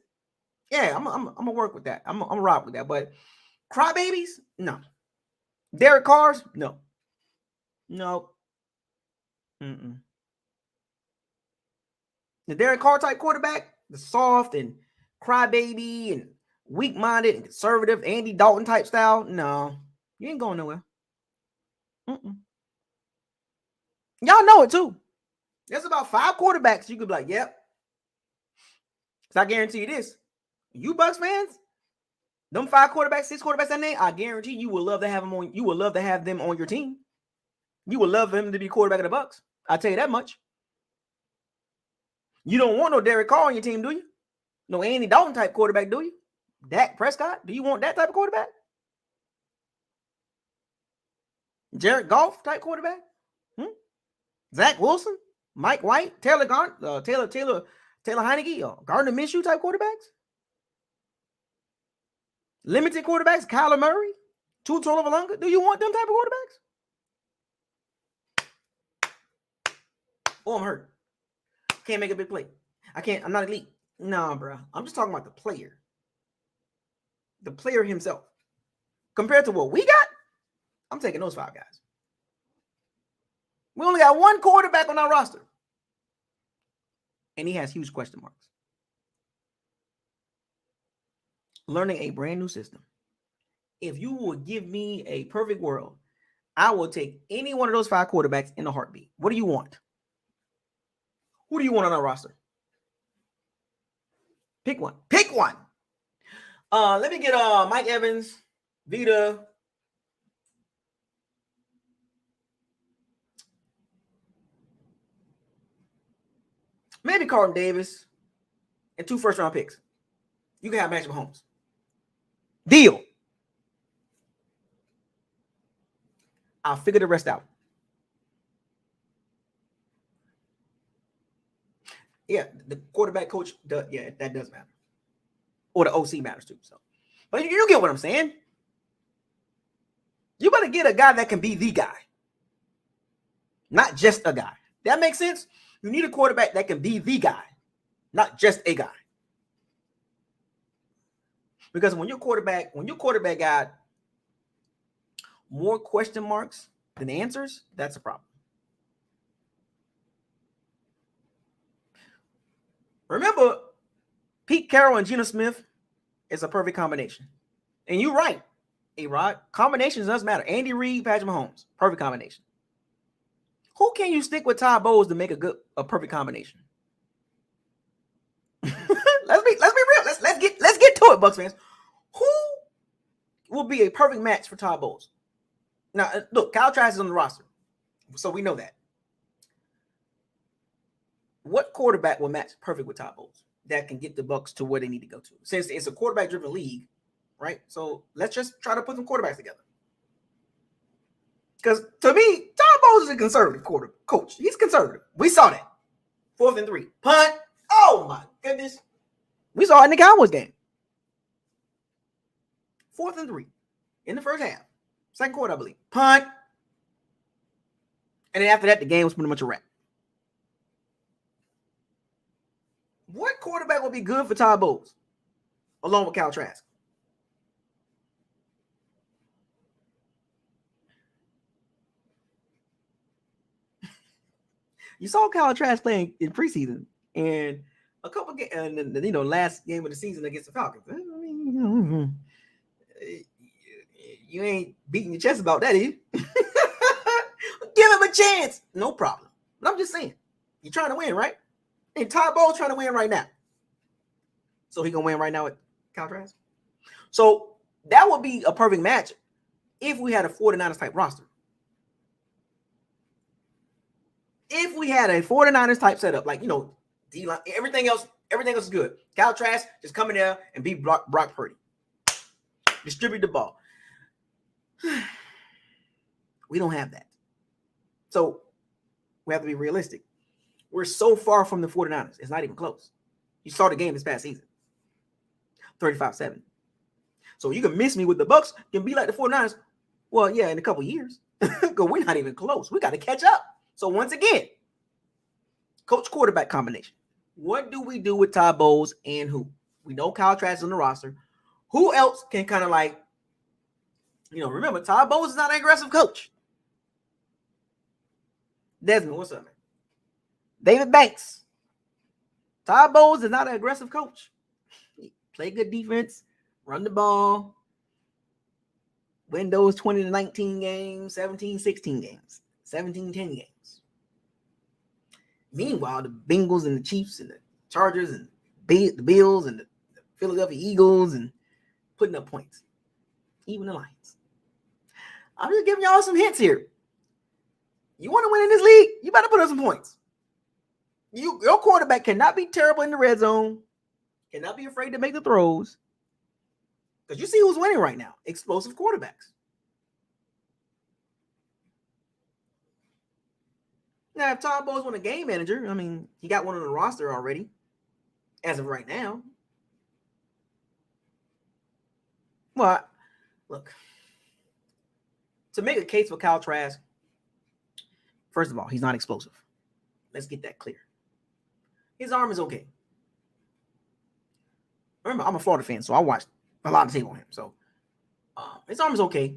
yeah, I'm gonna work with that. I'm gonna rock with that. But crybabies, no. Derek Carr's, no. The Derek Carr type quarterback, the soft and crybaby and weak-minded and conservative Andy Dalton type style, no, you ain't going nowhere. Y'all know it too. There's about 5 quarterbacks you could be like, yep, So I guarantee you this. You Bucs fans, them 5 quarterbacks, 6 quarterbacks I named, I guarantee you will love to have them on. You will love to have them on your team. You would love him to be quarterback of the Bucs. I'll tell you that much. You don't want no Derek Carr on your team, do you? No Andy Dalton type quarterback, do you? Dak Prescott? Do you want that type of quarterback? Jared Goff type quarterback? Zach Wilson? Mike White? Taylor Heineke? Or Gardner Minshew type quarterbacks? Limited quarterbacks? Kyler Murray? 2 turnover longer? Do you want them type of quarterbacks? Oh, I'm hurt. Can't make a big play. I'm not elite. Nah, bro. I'm just talking about the player. The player himself. Compared to what we got, I'm taking those 5 guys. We only got 1 quarterback on our roster. And he has huge question marks. Learning a brand new system. If you would give me a perfect world, I will take any one of those 5 quarterbacks in a heartbeat. What do you want? Who do you want on our roster? Pick one. Pick one. Let me get Mike Evans, Vita. Maybe Carlton Davis and 2 first-round picks. You can have Patrick Mahomes. Deal. I'll figure the rest out. Yeah, the quarterback coach, that does matter. Or the OC matters too. So, but you get what I'm saying. You better get a guy that can be the guy, not just a guy. That makes sense? You need a quarterback that can be the guy, not just a guy. Because when your quarterback got more question marks than answers, that's a problem. Remember, Pete Carroll and Geno Smith is a perfect combination. And you're right, A-Rod. Combinations does matter. Andy Reid, Patrick Mahomes, perfect combination. Who can you stick with Todd Bowles to make a perfect combination? Let's be real. Let's get to it, Bucs fans. Who will be a perfect match for Todd Bowles? Now, look, Kyle Trask is on the roster, so we know that. What quarterback will match perfect with Todd Bowles that can get the Bucs to where they need to go to? Since it's a quarterback-driven league, right? So let's just try to put some quarterbacks together. Because to me, Todd Bowles is a conservative coach. He's conservative. We saw that. 4th and 3. Punt. Oh, my goodness. We saw it in the Cowboys game. 4th and 3 in the first half. Second quarter, I believe. Punt. And then after that, the game was pretty much a wrap. What quarterback will be good for Todd Bowles along with Kyle Trask? You saw Kyle Trask playing in preseason and a couple games, and last game of the season against the Falcons. I mean, you ain't beating your chest about that, is you? Give him a chance. No problem. But I'm just saying, you're trying to win, right? And Todd Bowles trying to win right now. So he gonna win right now with Kyle Trask? So that would be a perfect match if we had a 49ers type roster. If we had a 49ers type setup, like, D-line, everything else is good. Kyle Trask just come in there and beat Brock Purdy. Distribute the ball. We don't have that. So we have to be realistic. We're so far from the 49ers. It's not even close. You saw the game this past season. 35-7. So you can miss me with the Bucs, can be like the 49ers. Well, yeah, in a couple years. Because we're not even close. We got to catch up. So once again, coach quarterback combination. What do we do with Todd Bowles and who? We know Kyle Trask is on the roster. Who else can kind of like, remember, Todd Bowles is not an aggressive coach. Desmond, what's up, man? David Banks. Todd Bowles is not an aggressive coach. Play good defense, run the ball, win those 20-19 games, 17-16 games, 17-10 games. Meanwhile, the Bengals and the Chiefs and the Chargers and the Bills and the Philadelphia Eagles and putting up points. Even the Lions. I'm just giving y'all some hints here. You want to win in this league, you better put up some points. Your quarterback cannot be terrible in the red zone, cannot be afraid to make the throws. Because you see who's winning right now. Explosive quarterbacks. Now, if Todd Bowles won a game manager, I mean, he got one on the roster already, as of right now. Well, look, to make a case for Kyle Trask, first of all, he's not explosive. Let's get that clear. His arm is okay. Remember, I'm a Florida fan, so I watched a lot of tape on him. So his arm is okay.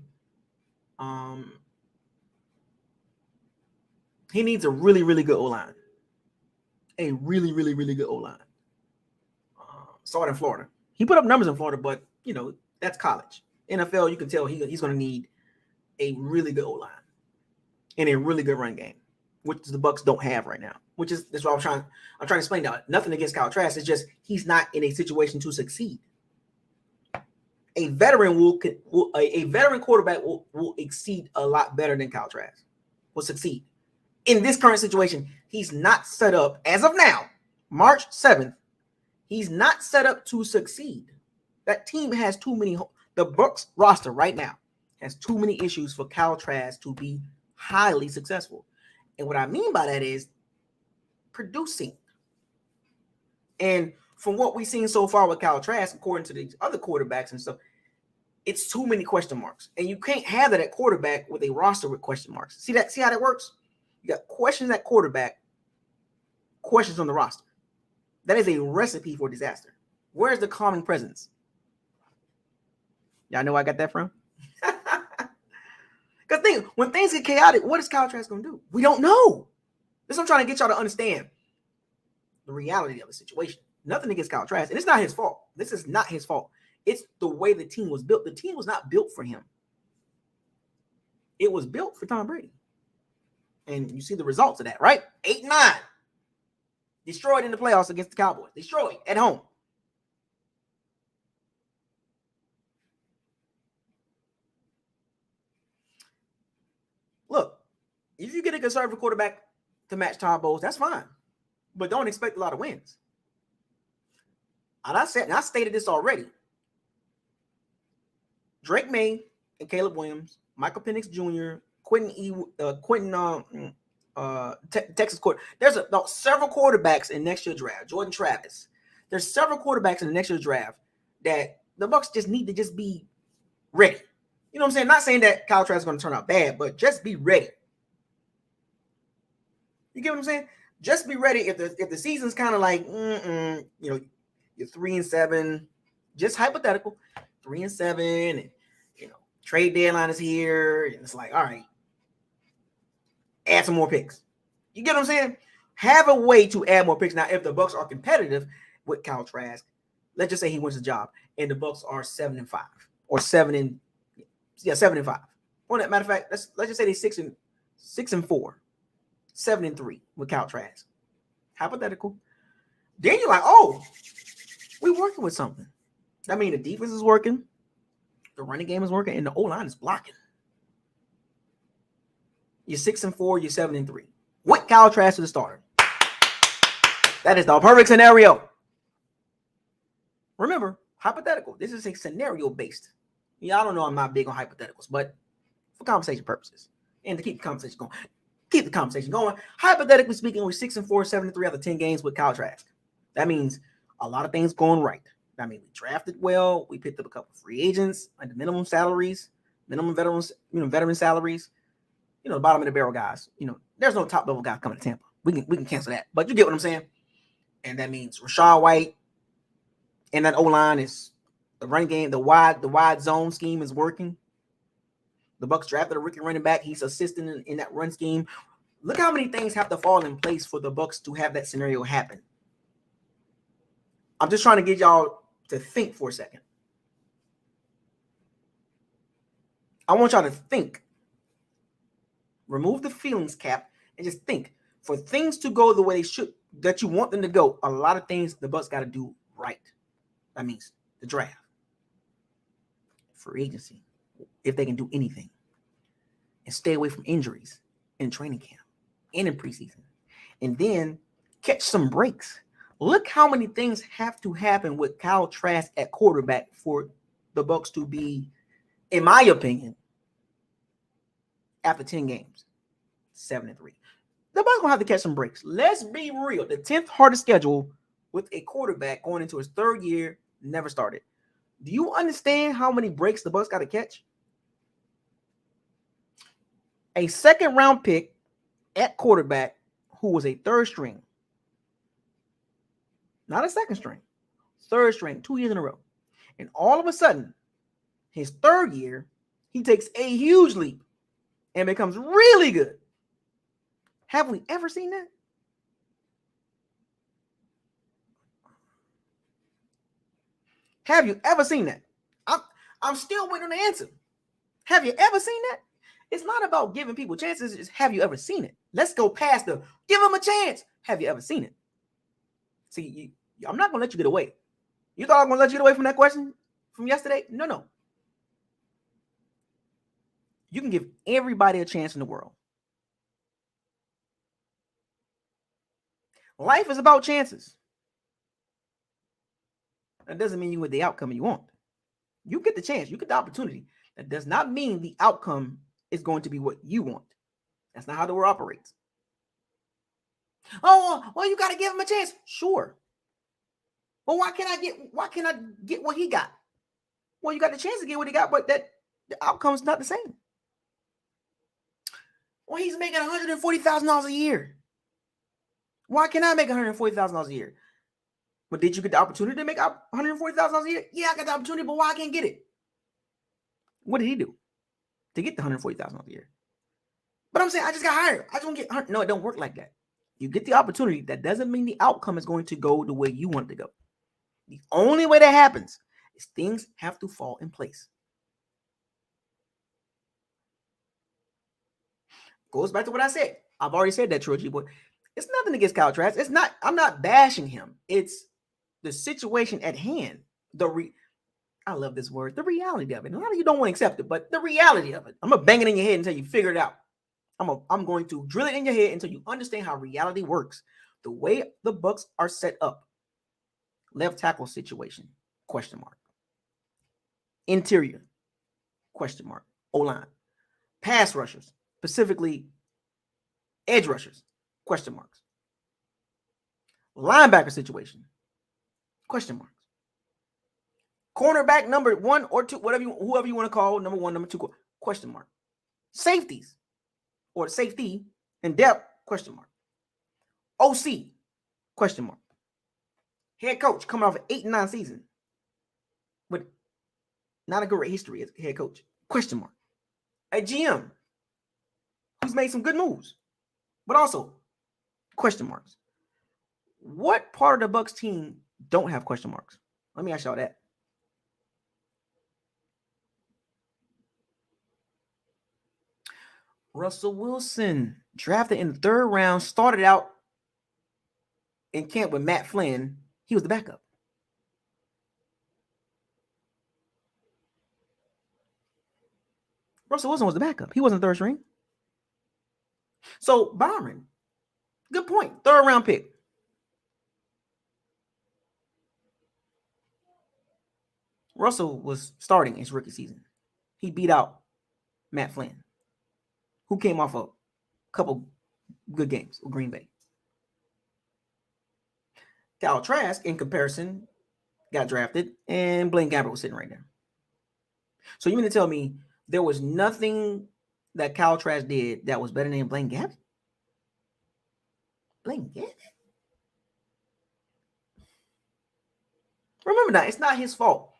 He needs a really, really good O-line. A really, really, really good O-line. Saw it in Florida. He put up numbers in Florida, but, you know, that's college. NFL, you can tell he's going to need a really good O-line and a really good run game, which the Bucs don't have right now. That's what I'm trying to explain now. Nothing against Kyle Trask. It's just he's not in a situation to succeed. A veteran a veteran quarterback will exceed a lot better than Kyle Trask. Will succeed. In this current situation, he's not set up as of now, March 7th. He's not set up to succeed. That team has too many. The Bucs roster right now has too many issues for Kyle Trask to be highly successful. And what I mean by that is producing. And from what we've seen so far with Kyle Trask, according to the other quarterbacks and stuff, it's too many question marks. And you can't have that at quarterback with a roster with question marks. See how that works? You got questions at quarterback, questions on the roster. That is a recipe for disaster. Where's the calming presence? Y'all know where I got that from? Because when things get chaotic, what is Kyle Trask going to do? We don't know. This is what I'm trying to get y'all to understand the reality of the situation. Nothing against Kyle Trask. And it's not his fault. This is not his fault. It's the way the team was built. The team was not built for him. It was built for Tom Brady. And you see the results of that, right? 8-9. Destroyed in the playoffs against the Cowboys. Destroyed at home. Look, if you get a conservative quarterback to match Todd Bowles, that's fine. But don't expect a lot of wins. And I stated this already. Drake May and Caleb Williams, Michael Penix Jr., Texas court. There's several quarterbacks in next year's draft. Jordan Travis. There's several quarterbacks in the next year's draft that the Bucs just need to just be ready. You know what I'm saying? Not saying that Kyle Trask is going to turn out bad, but just be ready. You get what I'm saying? Just be ready if the season's kind of like, you know, you're 3-7, just hypothetical, 3-7, and you know, trade deadline is here, and it's like, all right, add some more picks. You get what I'm saying? Have a way to add more picks. Now, if the Bucs are competitive with Kyle Trask, let's just say he wins the job, and the Bucs are 7-5 or 7-5. Well, matter of fact, let's just say they're 6-4, 7-3 with Kyle Trask. Hypothetical. Then you're like, oh, we're working with something. That means the defense is working, the running game is working, and the O-line is blocking. You're 6-4, you're 7-3. With Kyle Trask to the starter. That is the perfect scenario. Remember, hypothetical. This is a scenario based. Yeah, I don't know. I'm not big on hypotheticals, but for conversation purposes and to keep the conversation going. Hypothetically speaking, we're 6-4, 7-3 out of 10 games with Kyle Trask. That means a lot of things going right. I mean, we drafted well. We picked up a couple of free agents at the minimum salaries, minimum veteran salaries. You know, the bottom of the barrel guys. You know, there's no top level guy coming to Tampa. We can cancel that. But you get what I'm saying. And that means Rashad White and that O-line is the running game. The wide zone scheme is working. The Bucs drafted a rookie running back. He's assisting in that run scheme. Look how many things have to fall in place for the Bucs to have that scenario happen. I'm just trying to get y'all to think for a second. I want y'all to think. Remove the feelings cap and just think. For things to go the way they should, that you want them to go, a lot of things the Bucs got to do right. That means the draft, free agency, if they can do anything, and stay away from injuries in training camp and in preseason, and then catch some breaks. Look how many things have to happen with Kyle Trask at quarterback for the Bucs to be, in my opinion, after 10 games, 7-3. The Bucs gonna have to catch some breaks. Let's be real. The 10th hardest schedule with a quarterback going into his third year, never started. Do you understand how many breaks the Bucs got to catch? A second-round pick at quarterback who was a third string, not a second string, third string, 2 years in a row. And all of a sudden, his third year, he takes a huge leap and becomes really good. Have we ever seen that? Have you ever seen that? I'm still waiting on the answer. Have you ever seen that? It's not about giving people chances. It's have you ever seen it? Let's go past the give them a chance. Have you ever seen it? See, I'm not going to let you get away. You thought I was going to let you get away from that question from yesterday? No. You can give everybody a chance in the world. Life is about chances. That doesn't mean you get the outcome you want. You get the chance. You get the opportunity. That does not mean the outcome is going to be what you want. That's not how the world operates. Oh, well, you got to give him a chance. Sure. Well, why can't I get what he got? Well, you got the chance to get what he got, but the outcome's not the same. Well, he's making $140,000 a year. Why can't I make $140,000 a year? But did you get the opportunity to make $140,000 a year? Yeah, I got the opportunity, but why I can't get it? What did he do to get the $140,000 a year? But I'm saying I just got hired. I just want to get. No, it don't work like that. You get the opportunity. That doesn't mean the outcome is going to go the way you want it to go. The only way that happens is things have to fall in place. Goes back to what I said. I've already said that, Troy, but it's nothing against Kyle Trask. It's not. I'm not bashing him. It's the situation at hand. I love this word. The reality of it. A lot of you don't want to accept it, but the reality of it. I'm gonna bang it in your head until you figure it out. I'm going to drill it in your head until you understand how reality works. The way the Bucs are set up. Left tackle situation, question mark. Interior, question mark. O-line. Pass rushers, specifically edge rushers, question marks. Linebacker situation, question marks. Cornerback number 1 or 2, whoever you want to call, number 1, number 2, question mark. Safeties, or safety and depth, question mark. OC, question mark. Head coach coming off an 8-9 season with not a great history as head coach, question mark. A GM who's made some good moves, but also question marks. What part of the Bucs team don't have question marks? Let me ask y'all that. Russell Wilson, drafted in the 3rd round, started out in camp with Matt Flynn. He was the backup. Russell Wilson was the backup. He wasn't 3rd string. So, Byron, good point. 3rd round pick. Russell was starting his rookie season. He beat out Matt Flynn, who came off a couple good games with Green Bay. Kyle Trask, in comparison, got drafted, and Blaine Gabbert was sitting right there. So you mean to tell me there was nothing that Kyle Trask did that was better than Blaine Gabbert? Blaine Gabbert? Remember that. It's not his fault.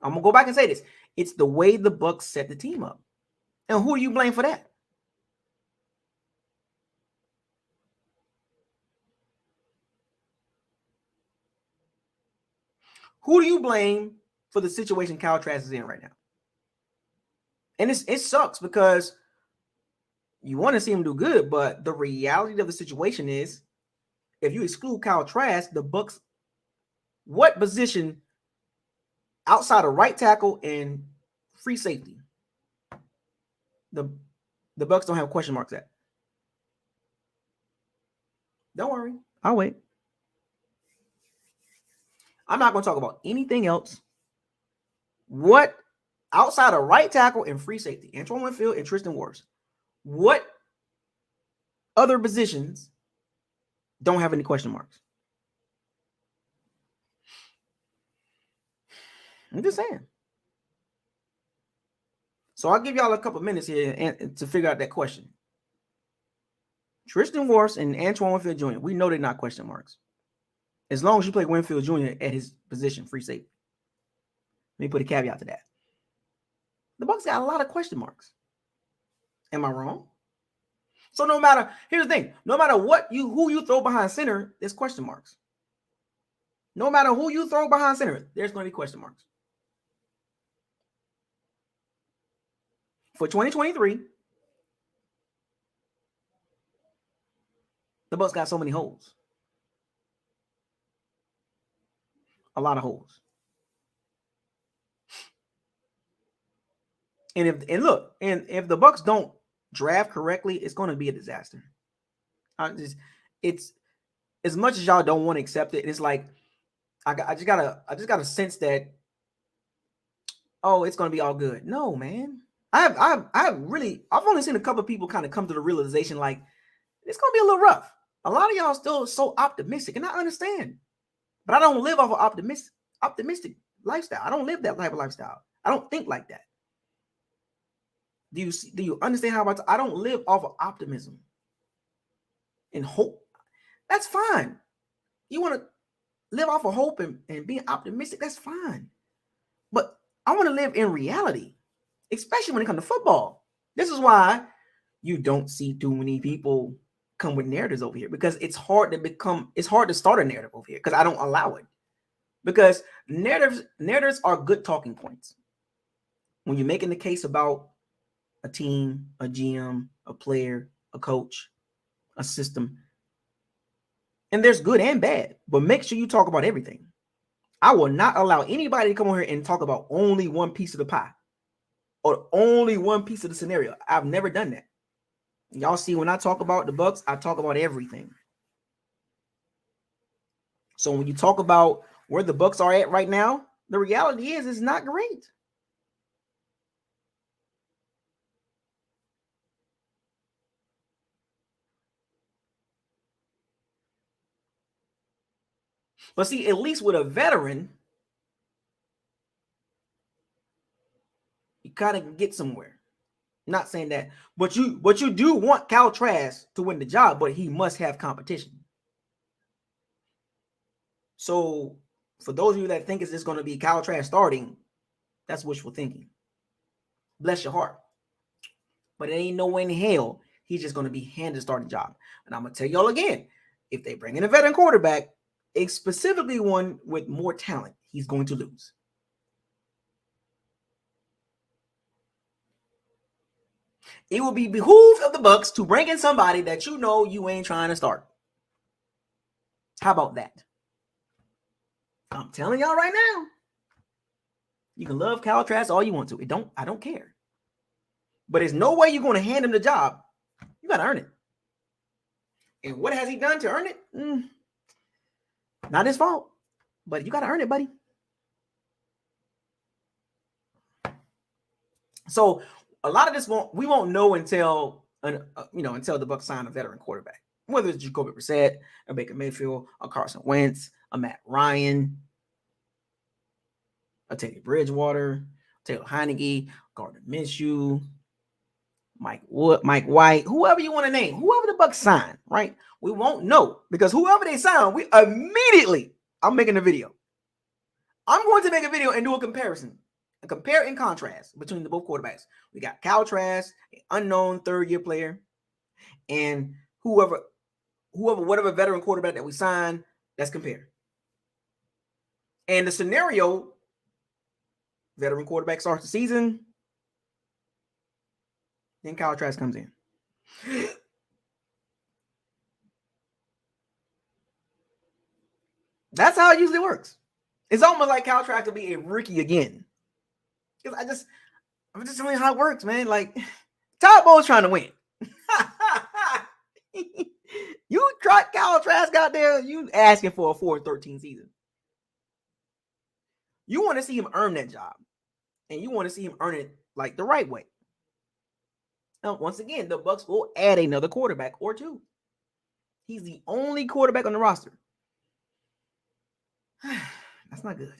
I'm going to go back and say this. It's the way the Bucs set the team up. And who do you blame for that? Who do you blame for the situation Kyle Trask is in right now? And it sucks because you want to see him do good, but the reality of the situation is if you exclude Kyle Trask, the Bucs What position outside of right tackle and free safety the Bucs don't have question marks at? Don't worry, I'll wait. I'm not going to talk about anything else. What outside of right tackle and free safety, Antoine Winfield and Tristan Wirfs, what other positions don't have any question marks? I'm just saying. So I'll give y'all a couple minutes here to figure out that question. Tristan Wirfs and Antoine Winfield Jr., we know they're not question marks. As long as you play Winfield Jr. at his position, free safety. Let me put a caveat to that. The Bucs got a lot of question marks. Am I wrong? So no matter, here's the thing, no matter who you throw behind center, there's question marks. No matter who you throw behind center, there's going to be question marks. For 2023, the Bucs got so many holes. A lot of holes. And if the Bucs don't draft correctly, it's going to be a disaster. It's as much as y'all don't want to accept it. It's like I just got a sense that it's going to be all good. No, man. I've only seen a couple of people kind of come to the realization like it's going to be a little rough. A lot of y'all still so optimistic, and I understand, but I don't live off of optimistic lifestyle. I don't live that type of lifestyle. I don't think like that. Do you understand how I don't live off of optimism and hope? That's fine. You want to live off of hope and being optimistic, that's fine. But I want to live in reality, especially when it comes to football. This is why you don't see too many people come with narratives over here, because it's hard to start a narrative over here because I don't allow it. Because narratives are good talking points. When you're making the case about a team, a GM, a player, a coach, a system, and there's good and bad, but make sure you talk about everything. I will not allow anybody to come over here and talk about only one piece of the pie or only one piece of the scenario. I've never done that. Y'all see, when I talk about the Bucs, I talk about everything. So when you talk about where the Bucs are at right now, the reality is it's not great. But see, at least with a veteran, you kind of get somewhere. Not saying that, but you do want Kyle Trask to win the job, but he must have competition. So for those of you that think it's just going to be Kyle Trask starting, that's wishful thinking. Bless your heart. But it ain't no way in hell he's just going to be handed a starting job. And I'm going to tell y'all again, if they bring in a veteran quarterback, specifically one with more talent, he's going to lose. It will be behoove of the Bucs to bring in somebody that you know you ain't trying to start. How about that? I'm telling y'all right now. You can love Kyle Trask all you want to. I don't care. But there's no way you're going to hand him the job. You got to earn it. And what has he done to earn it? Not his fault. But you got to earn it, buddy. So a lot of this we won't know until the Bucs sign a veteran quarterback, whether it's Jacoby Brissett, a Baker Mayfield, a Carson Wentz, a Matt Ryan, a Teddy Bridgewater, Taylor Heineke, Gardner Minshew, Mike White, whoever you want to name, whoever the Bucs sign, right? We won't know, because whoever they sign, I'm making a video. I'm going to make a video and do a comparison. Compare and contrast between the both quarterbacks. We got Kyle Trask, an unknown third-year player, and whatever veteran quarterback that we sign, let's compare. And the scenario, veteran quarterback starts the season, then Kyle Trask comes in. That's how it usually works. It's almost like Kyle Trask will be a rookie again. Because I'm just telling you how it works, man. Like, Todd Bowles trying to win. You trot Kyle Trask out there, you asking for a 4-13 season. You want to see him earn that job. And you want to see him earn it like the right way. Now, once again, the Bucs will add another quarterback or two. He's the only quarterback on the roster. That's not good.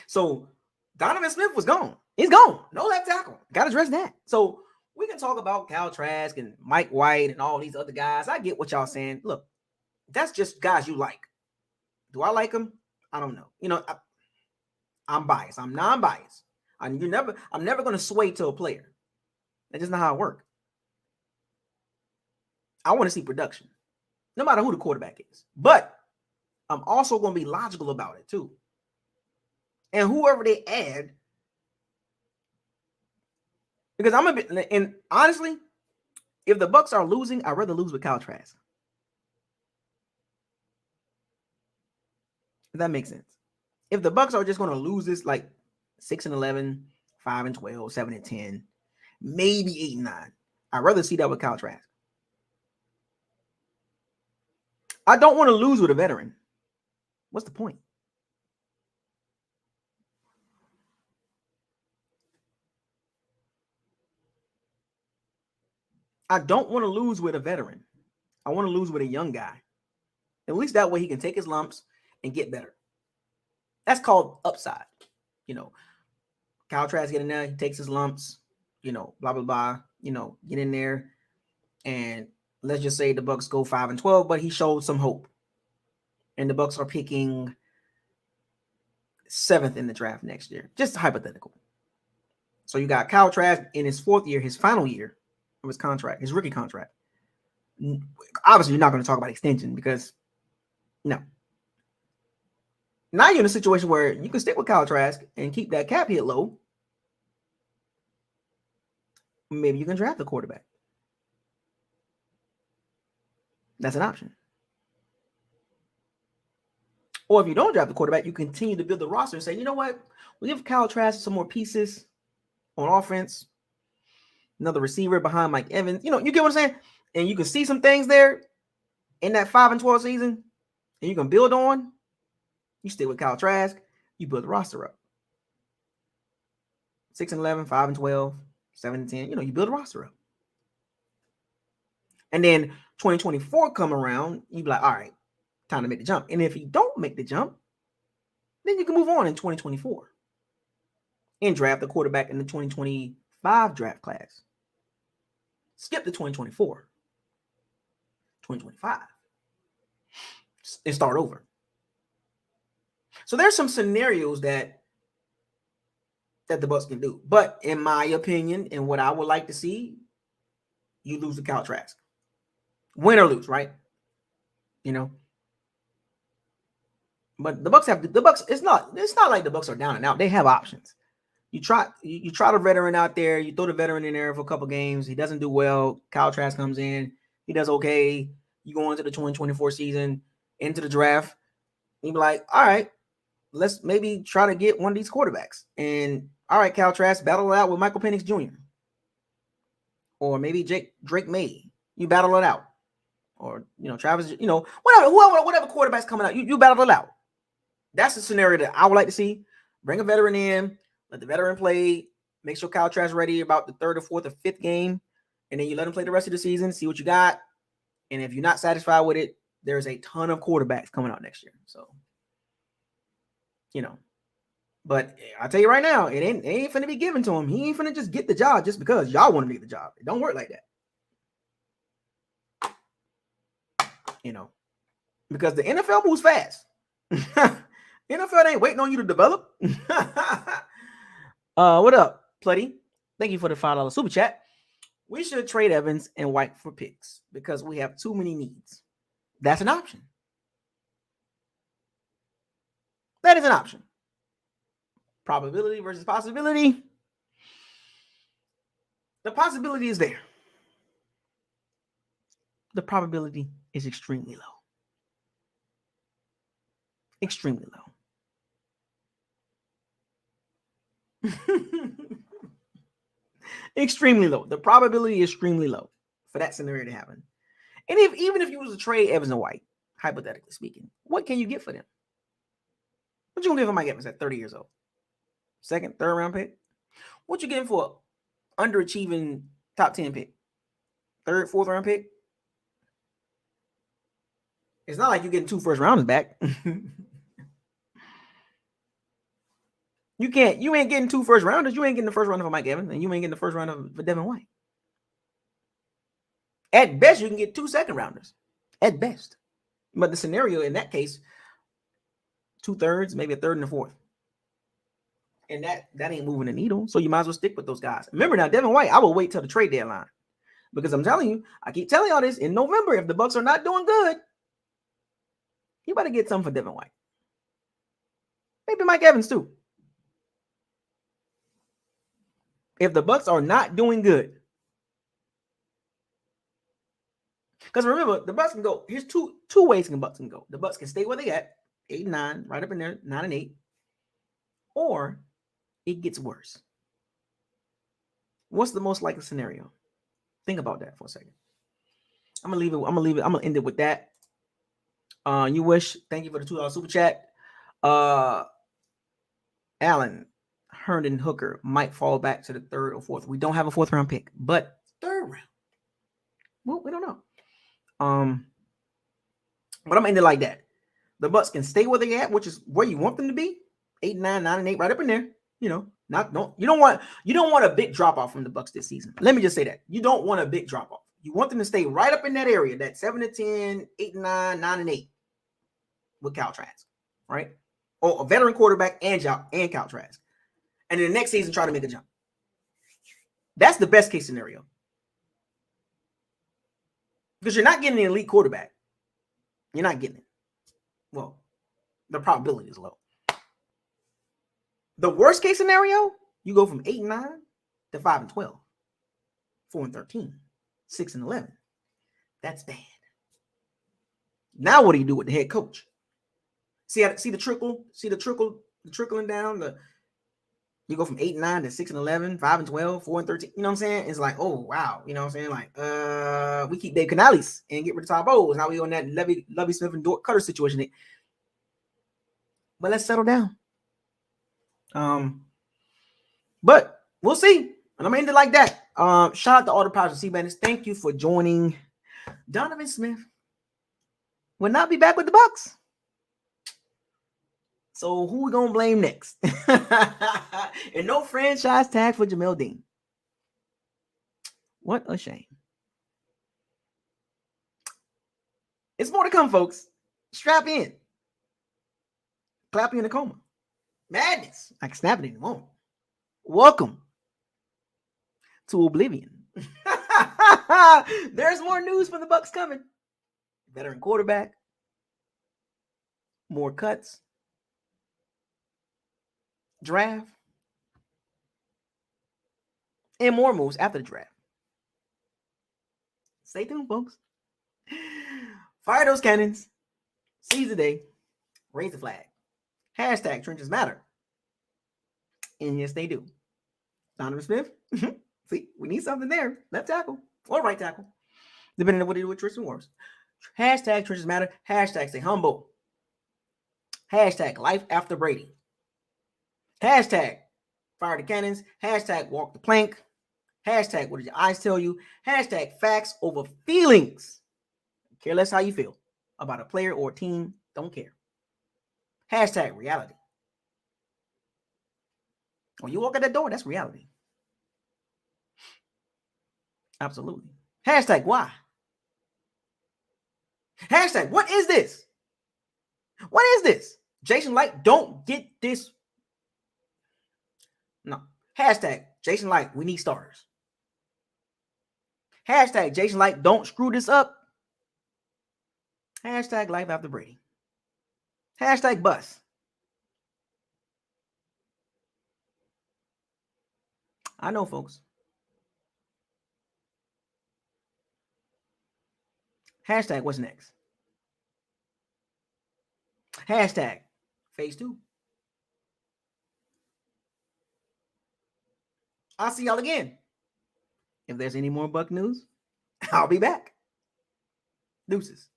So Donovan Smith was gone. He's gone. No left tackle. Got to address that. So we can talk about Kyle Trask and Mike White and all these other guys. I get what y'all saying. Look, that's just guys you like. Do I like them? I don't know. You know, I'm biased. I'm non-biased. I'm never going to sway to a player. That's just not how it works. I want to see production, no matter who the quarterback is. But I'm also going to be logical about it too. And whoever they add, because I'm a bit, and honestly, if the Bucs are losing, I'd rather lose with Kyle Trask. If that makes sense. If the Bucs are just going to lose this like 6-11, 5-12, 7-10, maybe 8-9, I'd rather see that with Kyle Trask. I don't want to lose with a veteran. What's the point? I don't want to lose with a veteran. I want to lose with a young guy. At least that way he can take his lumps and get better. That's called upside. You know, Kyle Trask get in there, he takes his lumps, you know, blah, blah, blah, you know, get in there. And let's just say the Bucs go 5-12, but he showed some hope. And the Bucs are picking 7th in the draft next year. Just hypothetical. So you got Kyle Trask in his 4th year, his final year of his contract, his rookie contract. Obviously, you're not going to talk about extension because no. Now you're in a situation where you can stick with Kyle Trask and keep that cap hit low. Maybe you can draft a quarterback. That's an option. Or if you don't draft the quarterback, you continue to build the roster and say, you know what? We'll give Kyle Trask some more pieces on offense. Another receiver behind Mike Evans. You know, you get what I'm saying? And you can see some things there in that 5-12 season, and you can build on. You stay with Kyle Trask, you build the roster up. 6-11, 5-12, 7-10, you know, you build a roster up. And then 2024 come around, you be like, all right, time to make the jump. And if you don't make the jump, then you can move on in 2024 and draft the quarterback in the 2025 draft class. Skip the 2024, 2025, and start over. So there's some scenarios that the Bucs can do. But in my opinion, and what I would like to see, you lose to Kyle Trask. Win or lose, right? You know. But the Bucs have the Bucs. It's not like the Bucs are down and out. They have options. You try the veteran out there. You throw the veteran in there for a couple games. He doesn't do well. Kyle Trask comes in. He does okay. You go into the 2024 season, into the draft. You be like, all right, let's maybe try to get one of these quarterbacks. And all right, Kyle Trask, battle it out with Michael Penix Jr. Or maybe Drake May. You battle it out. Or, you know, Travis, you know, whatever quarterback's coming out, you battle it out. That's the scenario that I would like to see. Bring a veteran in, let the veteran play, make sure Kyle Trask ready about the 3rd or 4th or 5th game, and then you let him play the rest of the season, see what you got. And if you're not satisfied with it, there's a ton of quarterbacks coming out next year. So, you know, but I'll tell you right now, it ain't finna be given to him. He ain't finna just get the job just because y'all want to get the job. It don't work like that. You know, because the NFL moves fast. NFL ain't waiting on you to develop. What up, Pletty? Thank you for the $5 super chat. We should trade Evans and White for picks because we have too many needs. That's an option. That is an option. Probability versus possibility. The possibility is there. the probability is extremely low. Extremely low. Extremely low. The probability is extremely low for that scenario to happen. And even if you was to trade Evans and White, hypothetically speaking, what can you get for them? What you gonna give for Mike Evans at 30 years old? Second, third round pick? What you getting for underachieving top 10 pick? Third, fourth round pick? It's not like you're getting 2 first rounders back. You ain't getting 2 first rounders. You ain't getting the first rounder for Mike Evans, and you ain't getting the first rounder for Devin White. At best, you can get 2 second rounders. At best. But the scenario in that case, 2/3, maybe a third and a fourth. And that ain't moving the needle. So you might as well stick with those guys. Remember now, Devin White, I will wait till the trade deadline. Because I'm telling you, I keep telling y'all this, in November, if the Bucs are not doing good, you better get something for Devin White. Maybe Mike Evans too. If the Bucs are not doing good. Because remember, the Bucs can go. Here's two ways the Bucs can go. The Bucs can stay where they at, 8-9, right up in there, 9-8. Or it gets worse. What's the most likely scenario? Think about that for a second. I'm gonna leave it. I'm gonna end it with that. You wish. Thank you for the $2 super chat. Allen, Herndon, Hooker might fall back to the third or fourth. We don't have a 4th round pick, but third round. Well, we don't know. But I'm gonna end it like that. The Bucs can stay where they at, which is where you want them to be. 8-9, 9-8, right up in there. You know, you don't want a big drop off from the Bucs this season. Let me just say that. You don't want a big drop off. You want them to stay right up in that area, that 7-10, 8-9, 9-8 with Kyle Trask, right? Or a veteran quarterback and Kyle Trask. And then the next season, try to make a jump. That's the best case scenario. Because you're not getting an elite quarterback. You're not getting it. Well, the probability is low. The worst case scenario, you go from 8-9 to 5-12, 4-13, 6-11. That's bad. Now what do you do with the head coach? See the trickling down. You go from 8-9 to 6-11, 5-12, 4-13. You know what I'm saying? It's like, oh wow. You know what I'm saying? Like, we keep Dave Canales and get rid of Todd Bowles. Now we on that Lovie Smith and Cutter situation. But let's settle down. But we'll see. And I'm gonna end it like that. Shout out to all the Pirates and Sea Bandits. Thank you for joining. Donovan Smith will not be back with the Bucs. So who we gonna blame next? And no franchise tag for Jamel Dean. What a shame. It's more to come, folks. Strap in. Clap you in a coma. Madness. I can snap it in a moment. Welcome to Oblivion. There's more news from the Bucs coming. Veteran quarterback. More cuts. Draft. And more moves after the draft. Stay tuned, folks. Fire those cannons. Seize the day. Raise the flag. Hashtag trenches matter. And yes, they do. Donovan Smith. See, we need something there. Left tackle or right tackle. Depending on what they do with Tristan Wirfs. Hashtag trenches matter. Hashtag stay humble. Hashtag life after Brady. Hashtag fire the cannons. Hashtag walk the plank. Hashtag what did your eyes tell you? Hashtag facts over feelings. Care less how you feel about a player or a team. Don't care. Hashtag reality. When you walk out that door, that's reality. Absolutely. Hashtag why? Hashtag what is this? What is this? Jason Light, don't get this. No. Hashtag Jason Light, we need starters. Hashtag Jason Light, don't screw this up. Hashtag life after Brady. Hashtag bus. I know, folks. Hashtag what's next? Hashtag phase 2. I'll see y'all again. If there's any more Buck news, I'll be back. Deuces.